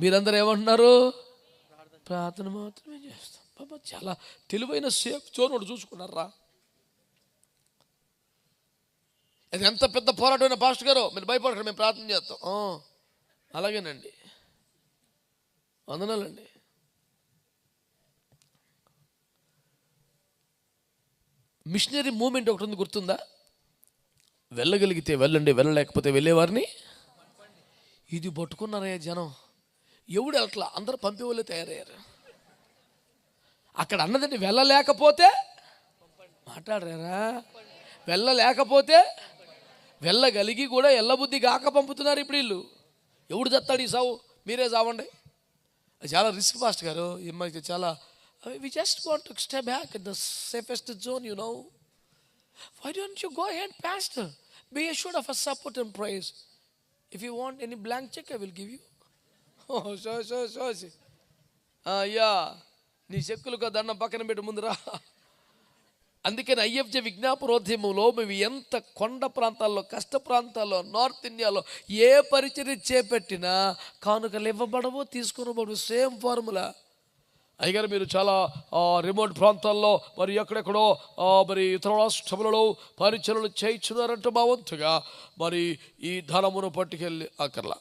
మీరందరూ ఏమంటున్నారు? ప్రార్థన మాత్రమే చేస్తాం. బాబా చాలా తెలివైన సేఫ్ చోరుడు చూసుకున్నారా? అది ఎంత పెద్ద పోరాటమైన పాస్టర్ గారు, మీరు భయపడకండి, మేము ప్రార్థన చేస్తాం. అలాగేనండి, వందనాలండి. మిషనరీ మూమెంట్ ఒకటి ఉంది, గుర్తుందా? వెళ్ళగలిగితే వెళ్ళండి, వెళ్ళలేకపోతే వెళ్ళేవారిని. ఇది పట్టుకున్నారయ్యా జనం. ఎవడు అట్లా అందరూ పంపేవాళ్ళే తయారయ్యారు. అక్కడ అన్నదండి, వెళ్ళలేకపోతే మాట్లాడరా, వెళ్ళలేకపోతే వెళ్ళగలిగి కూడా ఎల్లబుద్ధి కాక పంపుతున్నారు ఇప్పుడు వీళ్ళు. ఎవడు చస్తాడు ఈ సావు? మీరే చావండి. అది చాలా రిస్క్ పాస్ట్ గారు. ఈ చాలా we just want to stay back in the safest zone, you know. Why don't you go ahead, pastor? Be assured of a support and praise. If you want any blank check, I will give you. Oh, so. Yeah. నీ చెక్కులకు దండం పక్కన పెట్టి ముందురా. అందుకని ఐఎఫ్జే విజ్ఞాపనోద్యమంలో మేము ఎంత కొండ ప్రాంతాల్లో, కష్ట ప్రాంతాల్లో, నార్త్ ఇండియాలో ఏ పరిచర్య చేపట్టినా కానుకలు ఇవ్వబడవు, తీసుకునబడవు. Same formula. అయ్యగారు మీరు చాలా రిమోట్ ప్రాంతాల్లో మరి ఎక్కడెక్కడో మరి ఇతర రాష్ట్రములలో పరిచర్యలు చేయించున్నారంటే మా వంతుగా మరి ఈ ధనమును పట్టుకెళ్ళి అక్కర్లా.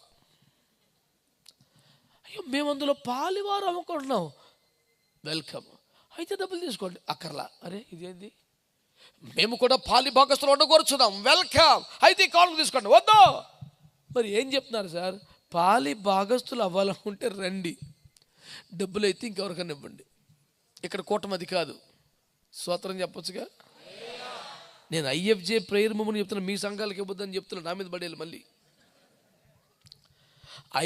అయ్యో మేము అందులో పాలివారు అమ్ముకుంటున్నాం, వెల్కమ్, అయితే డబ్బులు తీసుకోండి, అక్కర్లా. అరే ఇదేంది, మేము కూడా పాలి భాగస్తులు ఉండకూర్చున్నాం, వెల్కమ్, అయితే కానుక తీసుకోండి, వద్దు. మరి ఏం చెప్తున్నారు సార్? పాలి భాగస్తులు అవ్వాలనుకుంటే రండి, డబ్బులు అయితే ఇంకెవరికైనా ఇవ్వండి. ఇక్కడ కూటమి అది కాదు, స్తోత్రం చెప్పొచ్చుగా. నేను ఐఎఫ్జే ప్రేయర్ మూమెంట్ చెప్తున్నా, మీ సంఘాలకి ఇవ్వద్దని చెప్తున్నా, నా మీద పడేయాలి మళ్ళీ.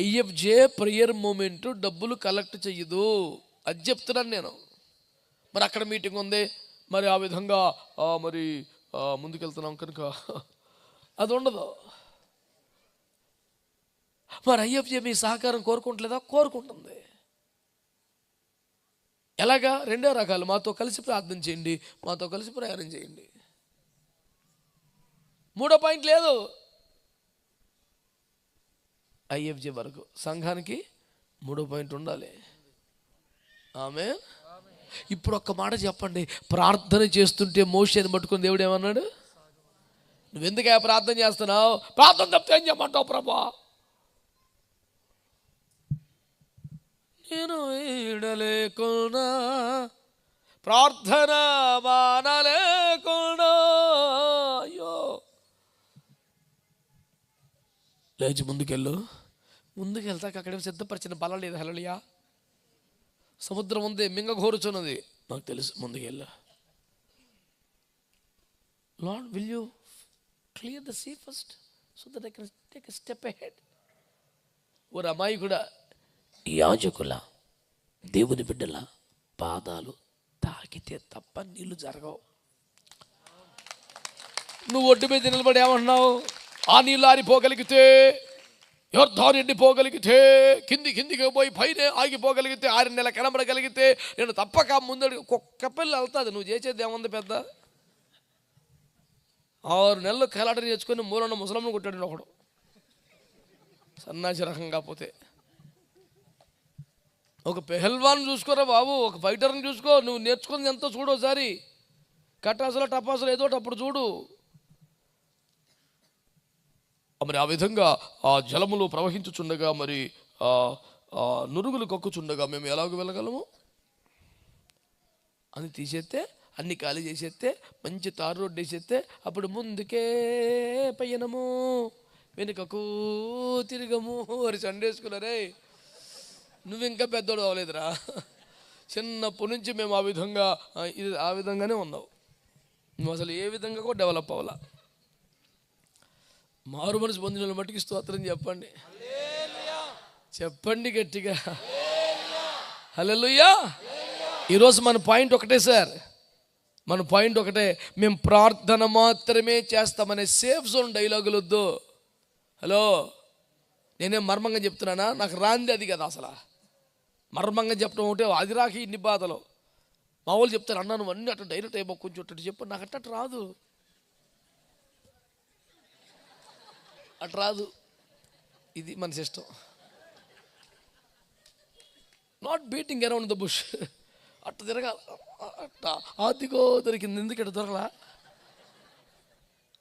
ఐఎఫ్జే ప్రేయర్ మూమెంట్ డబ్బులు కలెక్ట్ చెయ్యదు, అది చెప్తున్నాను నేను. మరి అక్కడ మీటింగ్ ఉంది, మరి ఆ విధంగా మరి ముందుకెళ్తున్నాం కనుక అది ఉండదు. మరి ఐఎఫ్జే మీ సహకారం కోరుకుంటలేదా? కోరుకుంటుంది. ఎలాగా? రెండే రకాలు. మాతో కలిసి ప్రార్థన చేయండి, మాతో కలిసి ప్రయాణం చేయండి. మూడో పాయింట్ లేదు. ఐఎఫ్జే వరకు సంఘానికి మూడో పాయింట్ ఉండాలి. ఆమె ఇప్పుడు ఒక్క మాట చెప్పండి, ప్రార్థన చేస్తుంటే మోషేని పట్టుకుని దేవుడు ఏమన్నాడు? నువ్వెందుకే ప్రార్థన చేస్తున్నావు? ప్రార్థన తప్పితే ఏం చెప్పమంటావు ప్రభా? నేను ఈడలేకున్నా ప్రార్థన మానలేకున్నా, అయ్యో లేచి ముందుకెళ్తాక అక్కడే సిద్ధపరిచిన బలం లేదు. హల్లెలూయా. సముద్రం ఉంది, మింగఘోరుచున్నది, నాకు తెలుసు, ముందుకెళ్ళా. Lord will you clear the sea first so that I can take a step ahead. ఓ అమ్మాయి కూడా యాజకుల దేవుని బిడ్డల పాదాలు తాకితే తప్ప నీళ్లు జరగవు. నువ్వు ఒడ్డు మీద నిలబడి ఏమంటున్నావు? ఆ నీళ్ళు ఆరిపోగలిగితే, యోర్దాను ఎండిపోగలిగితే, కిందికి పోయి పైన ఆగిపోగలిగితే, 6 నెలల కనబడగలిగితే నేను తప్పక ముందడు. కుక్క పిల్ల వెళ్తుంది, నువ్వు చేసేది ఏముంది పెద్ద? 6 నెలలు కలాట నేర్చుకొని మూలన్న ముసలమ్మను కొట్టాడు ఒకడు, సన్నాసి రకం. కాకపోతే ఒక పెహల్వాన్ చూసుకోరా బాబు, ఒక ఫైటర్ని చూసుకో. నువ్వు నేర్చుకుంది ఎంతో చూడు ఒకసారి. కటాసులు టపాసులు ఏదో అప్పుడు చూడు. మరి ఆ విధంగా ఆ జలములు ప్రవహించుచుండగా, మరి నురుగులు కక్కుచుండగా మేము ఎలాగ వెళ్ళగలము? అని తీసేస్తే, అన్ని ఖాళీ చేసేస్తే, మంచి తారు రోడ్డు వేసేస్తే, అప్పుడు ముందుకే పయనము వెనుకకు తిరగము అని సండేసుకున్నారే. నువ్వు ఇంకా పెద్దోడు అవ్వలేదురా. చిన్నప్పటి నుంచి మేము ఆ విధంగానే ఉన్నావు. నువ్వు అసలు ఏ విధంగా కూడా డెవలప్ అవ్వాలా. మారు మనసు పొందిన మట్టికి స్తోత్రం చెప్పండి, చెప్పండి గట్టిగా హల్లెలూయా. ఈరోజు మన పాయింట్ ఒకటే సార్, మన పాయింట్ ఒకటే. మేము ప్రార్థన మాత్రమే చేస్తామనే సేఫ్ జోన్ డైలాగులు వద్దు. హలో, నేనేం మర్మంగా చెప్తున్నానా? నాకు రాంది అది కదా. అసలు మర్మంగా చెప్పడం ఒకటే, అది రాక ఇన్ని బాధలు. మా వాళ్ళు చెప్తారు, అన్నా నువ్వు అన్నీ అట్లా డైరెక్ట్ అయిపో, కొంచెం అట్టు చెప్పు. నాకు అట్ట రాదు, అటు రాదు. ఇది మన system. Not beating around the bush. అట్ట తిరగాల, అట్ట ఆదిగో దొరికింది, ఎందుకు ఇట్ట దొరకలా?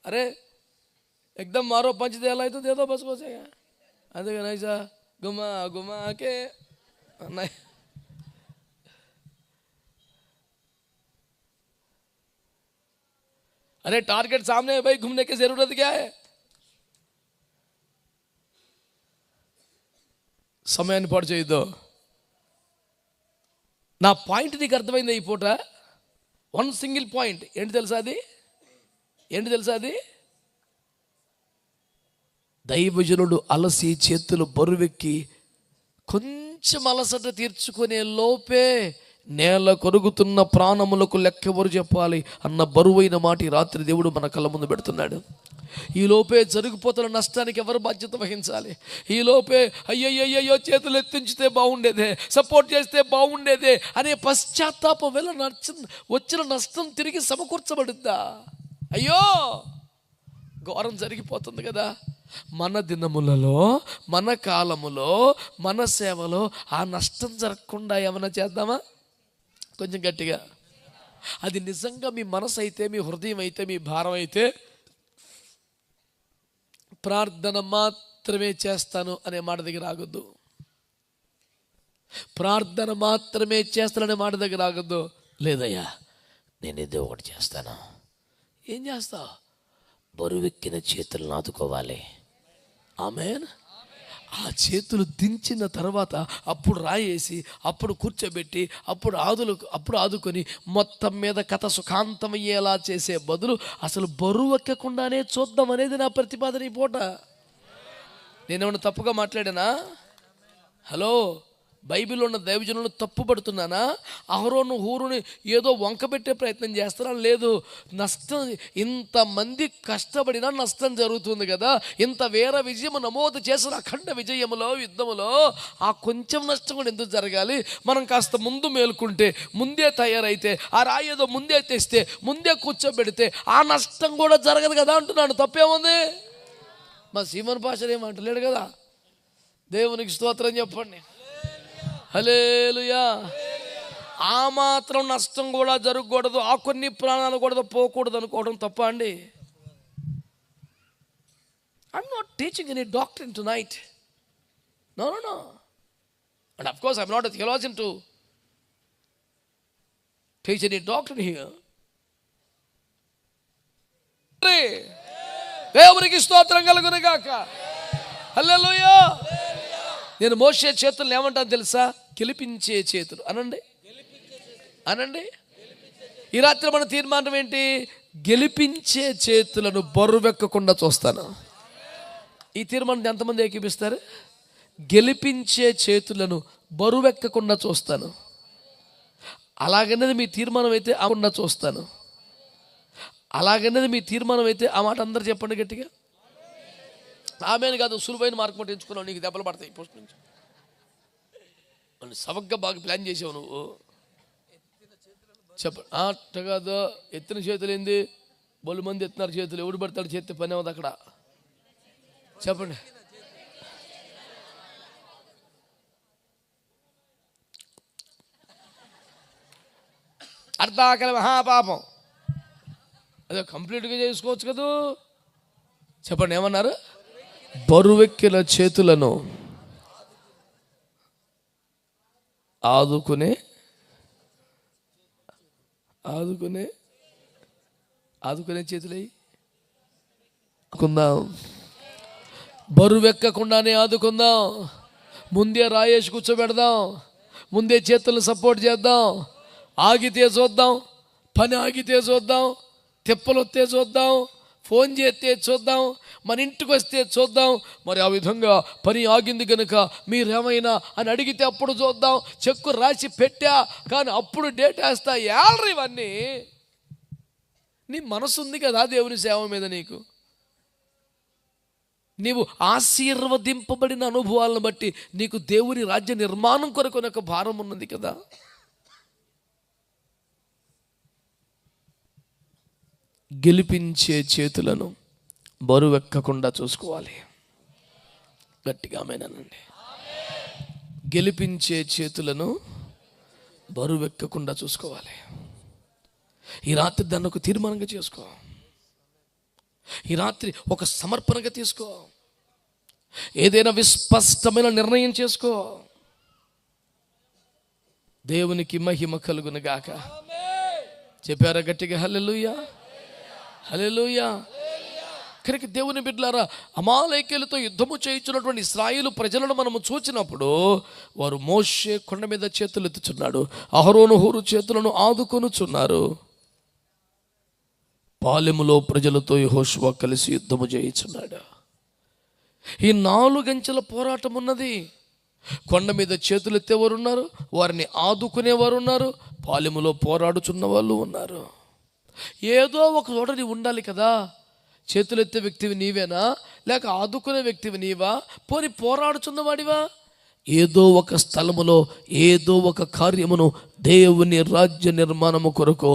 అరే ఎక్దమ్ మారో పంచితే ఎలా అవుతుంది? ఏదో బస్ బసేగా అదే నైసా గుమా గుమాకే नहीं। अरे टारगेट सामने है भाई, घूमने की जरूरत क्या है? సమయాన్ని పాడు చేయొద్దు. నా పాయింట్ నీకు అర్థమైంది ఈ పూట? 1 సింగిల్ పాయింట్. ఏంటి తెలుసా అది? దైవజనుడు అలసి చేతులు బరువెక్కి కొంచెం అలసట తీర్చుకునే లోపే నేల కొరుగుతున్న ప్రాణములకు లెక్కెవరు చెప్పాలి అన్న బరువైన మాట ఈ రాత్రి దేవుడు మన కళ్ళ ముందు పెడుతున్నాడు. ఈ లోపే జరిగిపోతున్న నష్టానికి ఎవరు బాధ్యత వహించాలి? ఈ లోపే అయ్యయ్యో చేతులు ఎత్తించితే బాగుండేదే, సపోర్ట్ చేస్తే బాగుండేదే అనే పశ్చాత్తాపం వల్ల వచ్చిన నష్టం తిరిగి సమకూర్చబడుద్దా? అయ్యో ఘోరం జరిగిపోతుంది కదా. మన దినములలో, మన కాలములో, మన సేవలో ఆ నష్టం జరగకుండా ఏమైనా చేద్దామా? కొంచెం గట్టిగా. అది నిజంగా మీ మనసు అయితే, మీ హృదయం అయితే, మీ భారం అయితే, ప్రార్థన మాత్రమే చేస్తాను అనే మాట దగ్గర ఆగొద్దు. ప్రార్థన మాత్రమే చేస్తాననే మాట దగ్గర ఆగొద్దు. లేదయ్యా నేను ఏదో ఒకటి చేస్తాను. ఏం చేస్తావు? బరువెక్కిన చేతులను ఆదుకోవాలి. ఆమేన్. ఆ చేతులు దించిన తర్వాత అప్పుడు రాయేసి, అప్పుడు కూర్చోబెట్టి, అప్పుడు ఆదుకొని మొత్తం మీద కథ సుఖాంతమయ్యేలా చేసే బదులు అసలు బరువెక్కకుండానే చూద్దాం అనేది నా ప్రతిపాదన ఈ పూట. నేనేమన్నా తప్పుగా మాట్లాడానా? హలో, బైబిల్లో ఉన్న దైవజనులను తప్పుపడుతున్నానా? అహరోను హూరుని ఏదో వంకబెట్టే ప్రయత్నం చేస్తారా? లేదు. నష్టం, ఇంతమంది కష్టపడినా నష్టం జరుగుతుంది కదా. ఇంత వేర విజయం నమోదు చేసిన అఖండ విజయములో, యుద్ధములో ఆ కొంచెం నష్టం కూడా ఎందుకు జరగాలి? మనం కాస్త ముందు మేలుకుంటే, ముందే తయారైతే, ఆ రాయి ఏదో ముందే తెస్తే, ముందే కూర్చోబెడితే ఆ నష్టం కూడా జరగదు కదా అంటున్నాను. తప్పేముంది? మా సీమన్ భాషలు ఏమంటలేడు కదా. దేవునికి స్తోత్రం చెప్పండి. హల్లెలూయా. ఆ మాత్రం నష్టం కూడా జరగకూడదు, ఆ కొన్ని ప్రాణాలు కూడా పోకూడదు అనుకోవడం తప్ప అండి? I'm not teaching any doctrine tonight. No. And of course I'm not a theologian to teach any doctrine here. దేవునికి స్తోత్రం కలుగును గాక. హల్లెలూయా. నేను మోషే చేతులను ఏమంటాను తెలుసా? గెలిపించే చేతులు అనండి. ఈ రాత్రి మన తీర్మానం ఏంటి? గెలిపించే చేతులను బరువెక్కకుండా చూస్తాను. ఈ తీర్మానం ఎంతమంది ఏకీపిస్తారు? గెలిపించే చేతులను బరువెక్కకుండా చూస్తాను. అలాగనేది మీ తీర్మానం అయితే అకుండా చూస్తాను. అలాగనేది మీ తీర్మానం అయితే ఆ మాట అందరు చెప్పండి గట్టిగా. ఆమెను కాదు, సులువైన మార్గం ఎంచుకున్నావు, నీకు దెబ్బలు పడతాయి పోస్ట్ నుంచి. సవగ్గా బాగా ప్లాన్ చేసావు నువ్వు. చెప్ప అట్ట కాదు, ఎత్తిన చేతులు ఏంది, బొల్లు మంది ఎత్తున్నారు చేతులు, ఎవడు పడతాడు చేతి పని అవుతుంది అక్కడ. చెప్పండి. అర్ధాకల మహాపాపం, అదే కంప్లీట్గా చేసుకోవచ్చు కదా. చెప్పండి ఏమన్నారు? బరువెక్కిన చేతులను ఆదుకునే చేతులై ఆదుకుందాం. బరువెక్కకుండానే ఆదుకుందాం. ముందే రాయేసి కూర్చోబెడదాం, ముందే చేతులను సపోర్ట్ చేద్దాం. ఆగితే చూద్దాం, పని ఆగితే చూద్దాం, తిప్పలు వస్తే చూద్దాం, ఫోన్ చేస్తే చూద్దాం, మన ఇంటికి వస్తే చూద్దాం. మరి ఆ విధంగా పని ఆగింది కనుక మీరేమైనా అని అడిగితే అప్పుడు చూద్దాం. చెక్కు రాసి పెట్టా కానీ అప్పుడు డేట్ వేస్తా. ఏళ్ళ ఇవన్నీ నీ మనసు ఉంది కదా దేవుని సేవ మీద, నీవు ఆశీర్వదింపబడిన అనుభవాలను బట్టి నీకు దేవుని రాజ్య నిర్మాణం కొరకు ఒక భారం ఉన్నది కదా. గెలిపించే చేతులను బరువెక్కకుండా చూసుకోవాలి. గట్టిగా ఆమేనండి. గెలిపించే చేతులను బరువెక్కకుండా చూసుకోవాలి. ఈ రాత్రి దాన్ని ఒక తీర్మానంగా చేసుకో. ఈ రాత్రి ఒక సమర్పణగా తీసుకో. ఏదైనా విస్పష్టమైన నిర్ణయం చేసుకో. దేవునికి మహిమ కలుగును గాక. చెప్పారా గట్టిగా? హల్లెలూయా, హల్లెలూయా. కనుక దేవుని బిడ్డలారా, అమాలేకీయులతో యుద్ధము చేయించున్నటువంటి ఇశ్రాయేలు ప్రజలను మనము చూచినప్పుడు వారు మోషే కొండ మీద చేతులు ఎత్తుచున్నాడు, అహరోను హూరు చేతులను ఆదుకొనుచున్నారు. పాలెములో ప్రజలతో యెహోషువ కలిసి యుద్ధము చేయించున్నాడు. ఈ 4 గంటల పోరాటం ఉన్నది. కొండ మీద చేతులు ఎత్తేవారు ఉన్నారు, వారిని ఆదుకునేవారు ఉన్నారు, పాలెములో పోరాడుచున్న వాళ్ళు ఉన్నారు. ఏదో ఒక చోట నీవు ఉండాలి కదా. చేతులు ఎత్తే వ్యక్తివి నీవేనా, లేక ఆదుకునే వ్యక్తివి నీవా, పోని పోరాడుచున్నవాడివా? ఏదో ఒక స్థలములో ఏదో ఒక కార్యమును దేవుని రాజ్య నిర్మాణము కొరకు,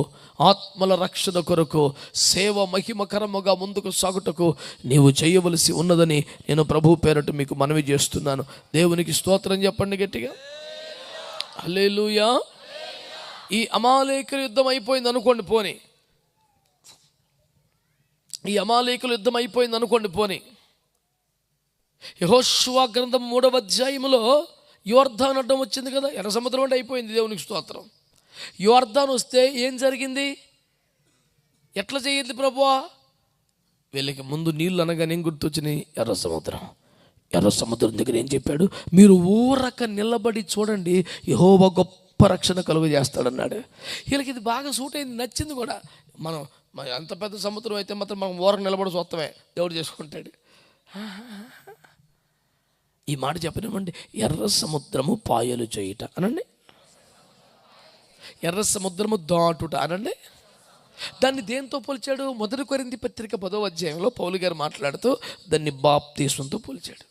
ఆత్మల రక్షణ కొరకు, సేవ మహిమకరముగా ముందుకు సాగుటకు నీవు చేయవలసి ఉన్నదని నేను ప్రభు పేరట మీకు మనవి చేస్తున్నాను. దేవునికి స్తోత్రం చెప్పండి గట్టిగా. హల్లెలూయా. ఈ అమాలేకుల యుద్ధం అయిపోయింది అనుకోండి పోని, ఈ అమాలేకుల యుద్ధం అయిపోయింది అనుకోండి పోని, యెహోషువ గ్రంథం 3వ అధ్యాయములో యోర్దాను అడ్డం వచ్చింది కదా. ఎర్ర సముద్రం అంటే అయిపోయింది. దేవునికి స్తోత్రం. యోర్దాను వస్తే ఏం జరిగింది? ఎట్లా చేయింది ప్రభువా? వీళ్ళకి ముందు నీళ్ళు అనగానే ఏం గుర్తొచ్చినాయి? ఎర్ర సముద్రం. ఎర్ర సముద్రం దగ్గర ఏం చెప్పాడు? మీరు ఊరక నిలబడి చూడండి, యెహోవా గొప్ప రక్షణ కలుగు చేస్తాడన్నాడు. వీళ్ళకి ఇది బాగా సూట్ అయింది, నచ్చింది కూడా. మనం అంత పెద్ద సముద్రం అయితే మాత్రం మనం ఊరక నిలబడి చూస్తామే, దేవుడు చేసుకుంటాడు. ఈ మాట చెప్పనివ్వండి. ఎర్ర సముద్రము పాయలు చేయుట అనండి, ఎర్ర సముద్రము దాటుట అనండి. దాన్ని దేంతో పోల్చాడు? 1 కొరింథీ పత్రిక 10వ అధ్యాయంలో పౌలు గారు మాట్లాడుతూ దాన్ని బాప్తిస్మంతో పోల్చాడు.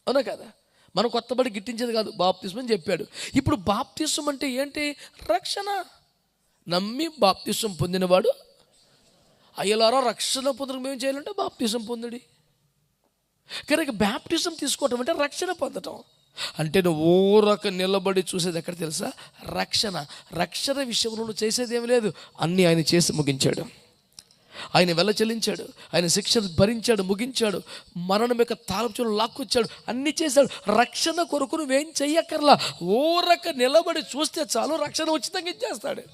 అవునా కదా? మనం కొత్తబడి గిట్టించేది కాదు, బాప్తిస్మం అని చెప్పాడు. ఇప్పుడు బాప్తిస్మం అంటే ఏంటి? రక్షణ. నమ్మి బాప్తిస్మం పొందినవాడు అయ్యలారా రక్షణ పొందడం ఏం చేయాలంటే బాప్తిజం పొందడి. కనుక బాప్టిజం తీసుకోవటం అంటే రక్షణ పొందటం. అంటే నువ్వు ఊరక నిలబడి చూసేది ఎక్కడ తెలుసా? రక్షణ. రక్షణ విషయంలో నువ్వు చేసేది ఏమి లేదు, అన్నీ ఆయన చేసి ముగించాడు. ఆయన వెల చెల్లించాడు, ఆయన శిక్షను భరించాడు, ముగించాడు, మరణం యొక్క తాళంచెవులు లాక్కొచ్చాడు, అన్నీ చేశాడు. రక్షణ కొరకు నువ్వేం చెయ్యక్కర్లా, ఊరక నిలబడి చూస్తే చాలు, రక్షణ ఉచితంగా ఇచ్చేస్తాడు.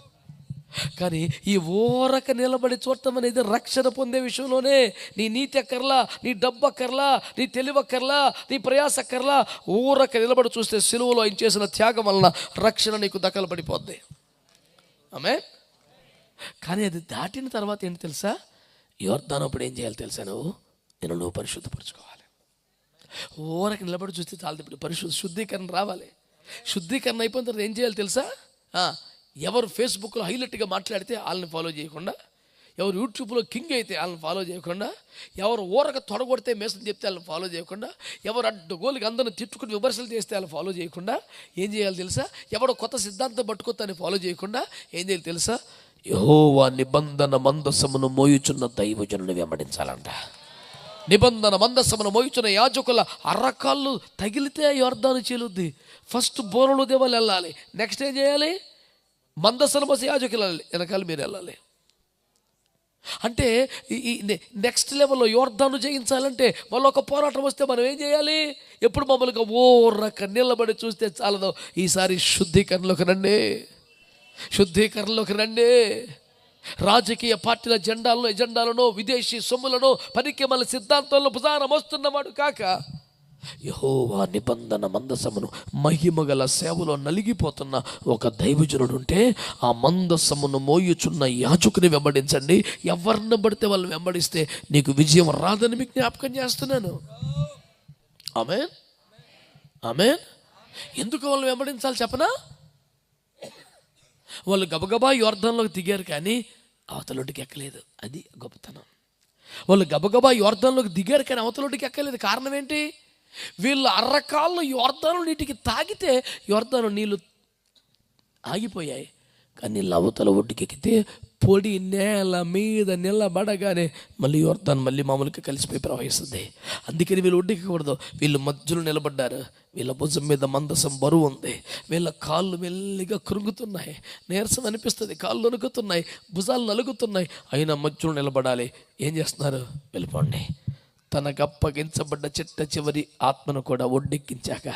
కానీ ఈ ఊరక నిలబడి చూడటం అనేది రక్షణ పొందే విషయంలోనే. నీ నీతి అక్కర్లా, నీ డబ్బు అక్కర్లా, నీ తెలివక్కర్లా, నీ ప్రయాస అక్కర్లా. ఊరక నిలబడి చూస్తే సిలువలో ఆయన చేసిన త్యాగం వలన రక్షణ నీకు దక్కలు పడిపోద్ది. ఆమేన్. కానీ అది దాటిన తర్వాత ఏంటి తెలుసా? యోర్దాను అప్పుడు ఏం చేయాలి తెలుసా? నువ్వు పరిశుద్ధపరచుకోవాలి. ఊరక నిలబడి చూస్తే చాలు, ఇప్పుడు శుద్ధీకరణ రావాలి. శుద్ధీకరణ అయిపోయిన తర్వాత ఏం చేయాలి తెలుసా? ఎవరు ఫేస్బుక్లో హైలైట్గా మాట్లాడితే వాళ్ళని ఫాలో చేయకుండా, ఎవరు యూట్యూబ్లో కింగ్ అయితే వాళ్ళని ఫాలో చేయకుండా, ఎవరు ఊరక తొడగొడితే మేసం చెప్తే వాళ్ళని ఫాలో చేయకుండా, ఎవరు అడ్డగోలుకి అందరిని తిట్టుకుని విమర్శలు చేస్తే వాళ్ళని ఫాలో చేయకుండా ఏం చేయాలి తెలుసా? ఎవడో కొత్త సిద్ధాంతం పట్టుకొత్తాన్ని ఫాలో చేయకుండా ఏం చేయాలి తెలుసా? యెహోవా నిబంధన మందసమును మోయుచున్న దైవజనుని వెంబడించాలంట. నిబంధన మందసమును మోయుచున్న యాజకుల అర్రకాళ్ళు తగిలితే యోర్దాను చీలుద్ది. ఫస్ట్ బోరలు దేవాలు వెళ్ళాలి. నెక్స్ట్ ఏం చేయాలి? మందసను మోసే యాజకులు వెళ్ళాలి, వెనకాల మీరు వెళ్ళాలి. అంటే ఈ నెక్స్ట్ లెవెల్లో యోర్దాను జయించాలంటే వాళ్ళు ఒక పోరాటం వస్తే మనం ఏం చేయాలి? ఎప్పుడు మమ్మల్ని ఓరక నిలబడి చూస్తే చాలదు. ఈసారి శుద్ధీకరణలోకి రండి, శుద్ధీకరణలోకి రండి. రాజకీయ పార్టీల ఎజెండాలను విదేశీ సొమ్ములను పనికి మన సిద్ధాంతంలో ప్రధాన మోస్తున్నవాడు కాక, యెహోవా నిబంధన మందసమును మహిమగల సేవలో నలిగిపోతున్న ఒక దైవజనుడు ఉంటే ఆ మందసమును మోయుచున్న యాజకుని వెంబడించండి. ఎవరిని పడితే వాళ్ళని వెంబడిస్తే నీకు విజయం రాదని మీకు జ్ఞాపకం చేస్తున్నాను. ఆమేన్, ఆమేన్. ఎందుకు వాళ్ళని వెంబడించాలి చెప్పనా? వాళ్ళు గబగబా యోర్దానులోకి దిగారు కానీ అవతలొడ్డుకి ఎక్కలేదు. అది గొప్పతనం. వాళ్ళు గబగబా యోర్దానులోకి దిగారు కానీ అవతలొడ్డుకి ఎక్కలేదు. కారణం ఏంటి? వీళ్ళు అర్రకాళ్ళు యోర్దాను నీటికి తాగితే యోర్దాను నీళ్ళు ఆగిపోయాయి. కానీ అవతల ఒడ్డుకి ఎక్కితే పొడి నేల మీద నిలబడగానే మళ్ళీ యోర్దాను మళ్ళీ మామూలుగా కలిసిపోయి ప్రవహిస్తుంది. అందుకని వీళ్ళు ఒడ్డెక్కకూడదు. వీళ్ళు మధ్యలో నిలబడ్డారు. వీళ్ళ భుజం మీద మందసం బరువు ఉంది. వీళ్ళ కాళ్ళు మెల్లిగా కృంగుతున్నాయి, నీరసం అనిపిస్తుంది, కాళ్ళు వణుకుతున్నాయి, భుజాలు నలుగుతున్నాయి. అయినా మధ్యలో నిలబడాలి. ఏం చేస్తున్నారు? వెళ్ళిపోండి. తనకు అప్పగించబడ్డ చిట్ట చివరి ఆత్మను కూడా ఒడ్డెక్కించాక,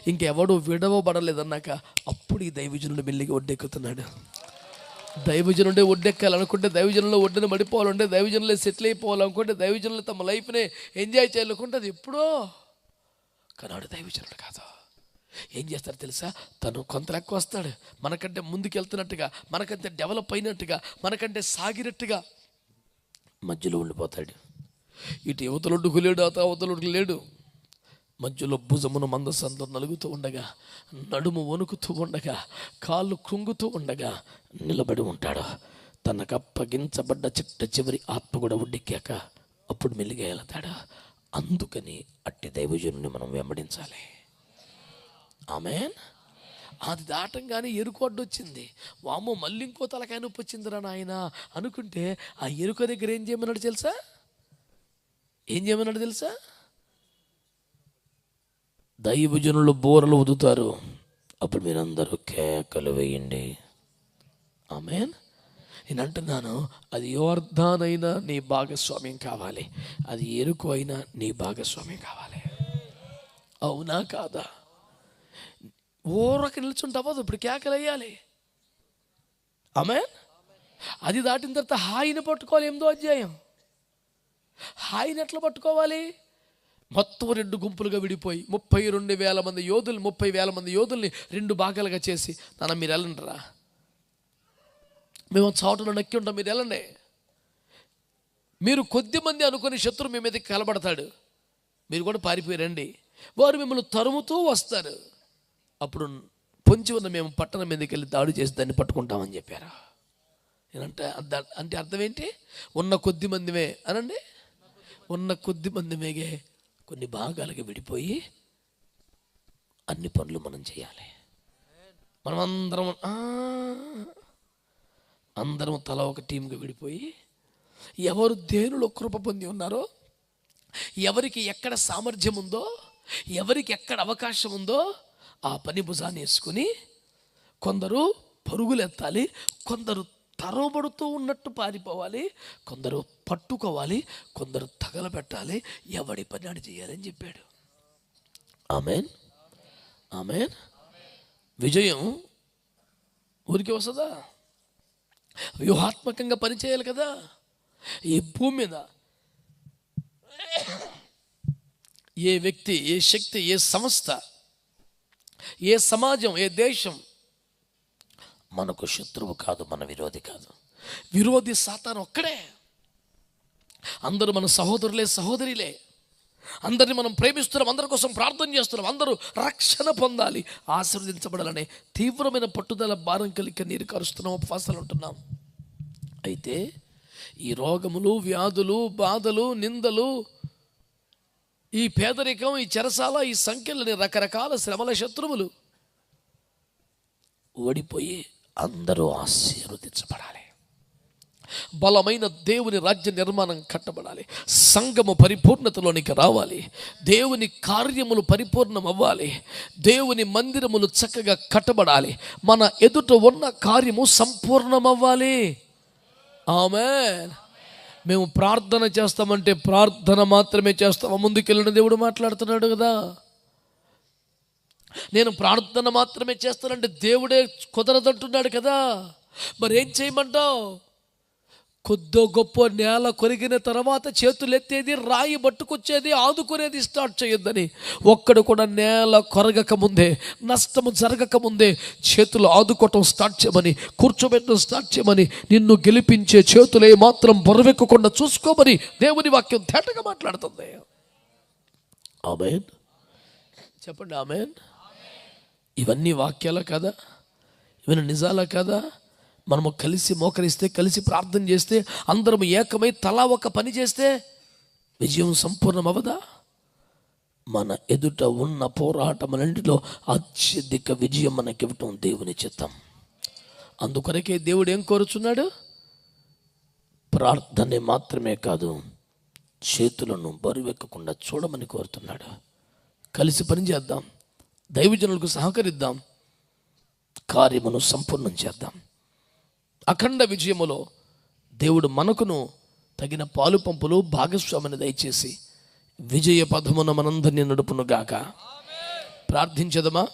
ఇంకెవడు విడవబడలేదన్నాక అప్పుడు ఈ దైవజనుడు మెల్లిగా ఒడ్డెక్కుతున్నాడు. దైవజనుడే ఒడ్డెక్కాలనుకుంటే, దైవజనుల్లో ఒడ్డున పడిపోవాలంటే, దైవజనులే సెటిల్ అయిపోవాలనుకుంటే, దైవజనులు తమ లైఫ్ని ఎంజాయ్ చేయాలనుకుంటే అది ఎప్పుడో. కనాడు దైవజనుడు కాదు. ఏం చేస్తారు తెలుసా? తను కొంత లెక్క వస్తాడు, మనకంటే ముందుకెళ్తున్నట్టుగా, మనకంటే డెవలప్ అయినట్టుగా, మనకంటే సాగినట్టుగా మధ్యలో ఉండిపోతాడు. ఇటు యువతలొడ్డుకు లేడు, అవతలొడ్డుకు లేడు. మధ్యలో భుజమును మందసంతో నలుగుతూ ఉండగా, నడుము వణుకుతూ ఉండగా, కాళ్ళు కృంగుతూ ఉండగా నిలబడి ఉంటాడు. తనకు అప్పగించబడ్డ చిట్ట చివరి ఆత్మ కూడా ఒడ్డెక్కాక అప్పుడు మెల్లిగా వెళ్తాడు. అందుకని అట్టి దైవజనుని మనం వెంబడించాలి. ఆమేన్. అది దాటంగానే ఎరుకు అడ్డొచ్చింది. వామ్మో మళ్ళీ ఇంకో తలకాయ నొప్పి వచ్చిందిరా నాయన అనుకుంటే, ఆ ఎరుక దగ్గర ఏం చేయమన్నాడు తెలుసా? ఏం చేయమన్నాడు తెలుసా? దైవజనులు బోరలు ఊదుతారు, అప్పుడు మీరందరూ కేకలు వేయండి. ఆమేన్. నేను అంటున్నాను, అది యోర్దానైనా నీ భాగస్వామ్యం కావాలి, అది ఎరుకు అయినా నీ భాగస్వామ్యం కావాలి. అవునా కాదా? ఊరక నిల్చుంటే అవ్వదు, ఇప్పుడు కేకలు వేయాలి. ఆమేన్. అది దాటిన తర్వాత హాయిని పట్టుకోవాలి. 8వ అధ్యాయం. హాయిని ఎట్లా పట్టుకోవాలి? మొత్తం 2 గుంపులుగా విడిపోయి 32,000 మంది యోధులు, 30,000 మంది యోధుల్ని 2 భాగాలుగా చేసి, నాన్న మీరు వెళ్ళండి రా, మేము చోటలో నక్కి ఉంటాం, మీరు వెళ్ళండి. మీరు కొద్ది మంది అనుకుని శత్రువు మీ మీదకి కలబడతాడు, మీరు కూడా పారిపోయి రండి. వారు మిమ్మల్ని తరుముతూ వస్తారు. అప్పుడు పొంచి ఉన్న మేము పట్టణం మీదకి వెళ్ళి దాడి చేసి దాన్ని పట్టుకుంటామని చెప్పారు. అంటే అర్థం ఏంటి? ఉన్న కొద్ది మందిమే అనండి, ఉన్న కొద్ది మందిమేగే కొన్ని భాగాలుగా విడిపోయి అన్ని పనులు మనం చేయాలి. మనం అందరం తల ఒక టీంగా విడిపోయి, ఎవరు దేనిలో కృప పొంది ఉన్నారో, ఎవరికి ఎక్కడ సామర్థ్యం ఉందో, ఎవరికి ఎక్కడ అవకాశం ఉందో ఆ పని భుజాన్ని వేసుకుని కొందరు పరుగులు ఎత్తాలి, కొందరు తరబడుతూ ఉన్నట్టు పారిపోవాలి, కొందరు పట్టుకోవాలి, కొందరు తగలబెట్టాలి. ఎవడి పని ఆడు చేయాలని చెప్పాడు. ఆమేన్, ఆమేన్. విజయం ఊరికి వస్తుందా? వ్యూహాత్మకంగా పనిచేయాలి కదా. ఈ భూమి మీద ఏ వ్యక్తి, ఏ శక్తి, ఏ సంస్థ, ఏ సమాజం, ఏ దేశం మనకు శత్రువు కాదు, మన విరోధి కాదు. విరోధి సాతాను ఒక్కడే. అందరూ మన సహోదరులే, సహోదరిలే. అందరిని మనం ప్రేమిస్తున్నాం, అందరి కోసం ప్రార్థన చేస్తున్నాం. అందరూ రక్షణ పొందాలి, ఆశీర్వదించబడాలనే తీవ్రమైన పట్టుదల భారం కలిగి నీరు కరుస్తున్నాం, ఉపవాసాలు ఉంటున్నాం. అయితే ఈ రోగములు, వ్యాధులు, బాధలు, నిందలు, ఈ పేదరికం, ఈ చెరసాల, ఈ సంఖ్యలని, రకరకాల శ్రమల శత్రువులు ఓడిపోయి అందరూ ఆశీర్వదించబడాలి. బలమైన దేవుని రాజ్య నిర్మాణం కట్టబడాలి. సంఘము పరిపూర్ణతలోనికి రావాలి. దేవుని కార్యములు పరిపూర్ణం అవ్వాలి. దేవుని మందిరములు చక్కగా కట్టబడాలి. మన ఎదుట ఉన్న కార్యము సంపూర్ణమవ్వాలి. ఆమేన్. మేము ప్రార్థన చేస్తామంటే ప్రార్థన మాత్రమే చేస్తాము. ముందుకెళ్ళిన దేవుడు మాట్లాడుతున్నాడు కదా. నేను ప్రార్థన మాత్రమే చేస్తానంటే దేవుడే కుదరదంటున్నాడు కదా. మరి ఏం చేయమంటావు? కొద్దో గొప్ప నేల కొరిగిన తర్వాత చేతులెత్తేది, రాయి పట్టుకొచ్చేది, ఆదుకునేది స్టార్ట్ చేయొద్దని. ఒక్కడు కూడా నేల కొరగక ముందే, నష్టము జరగక ముందే చేతులు ఆదుకోవటం స్టార్ట్ చేయమని, కూర్చోబెట్టడం స్టార్ట్ చేయమని, నిన్ను గెలిపించే చేతులే మాత్రం బరువెక్కకుండా చూసుకోమని దేవుని వాక్యం తేటగా మాట్లాడుతుంది. ఆమేన్. చెప్పండి ఆమేన్. ఇవన్నీ వాక్యాల కదా, ఇవన్నీ నిజాల కదా. మనము కలిసి మోకరిస్తే, కలిసి ప్రార్థన చేస్తే, అందరం ఏకమై తలా ఒక పని చేస్తే విజయం సంపూర్ణం అవ్వదా? మన ఎదుట ఉన్న పోరాటములన్నిటిలో అత్యధిక విజయం మనకివ్వటం దేవుని చిత్తం. అందుకొరకే దేవుడు ఏం కోరుచున్నాడు? ప్రార్థనే మాత్రమే కాదు, చేతులను బరువెక్కకుండా చూడమని కోరుతున్నాడు. కలిసి పని చేద్దాం, దైవజనులకు సహకరిద్దాం, కార్యమును సంపూర్ణం చేద్దాం. అఖండ విజయములో దేవుడు మనకును తగిన పాలు పంపులు భాగస్వామిని దయచేసి విజయ పథమున మనందరినీ నడుపును గాక. ప్రార్థించదమా?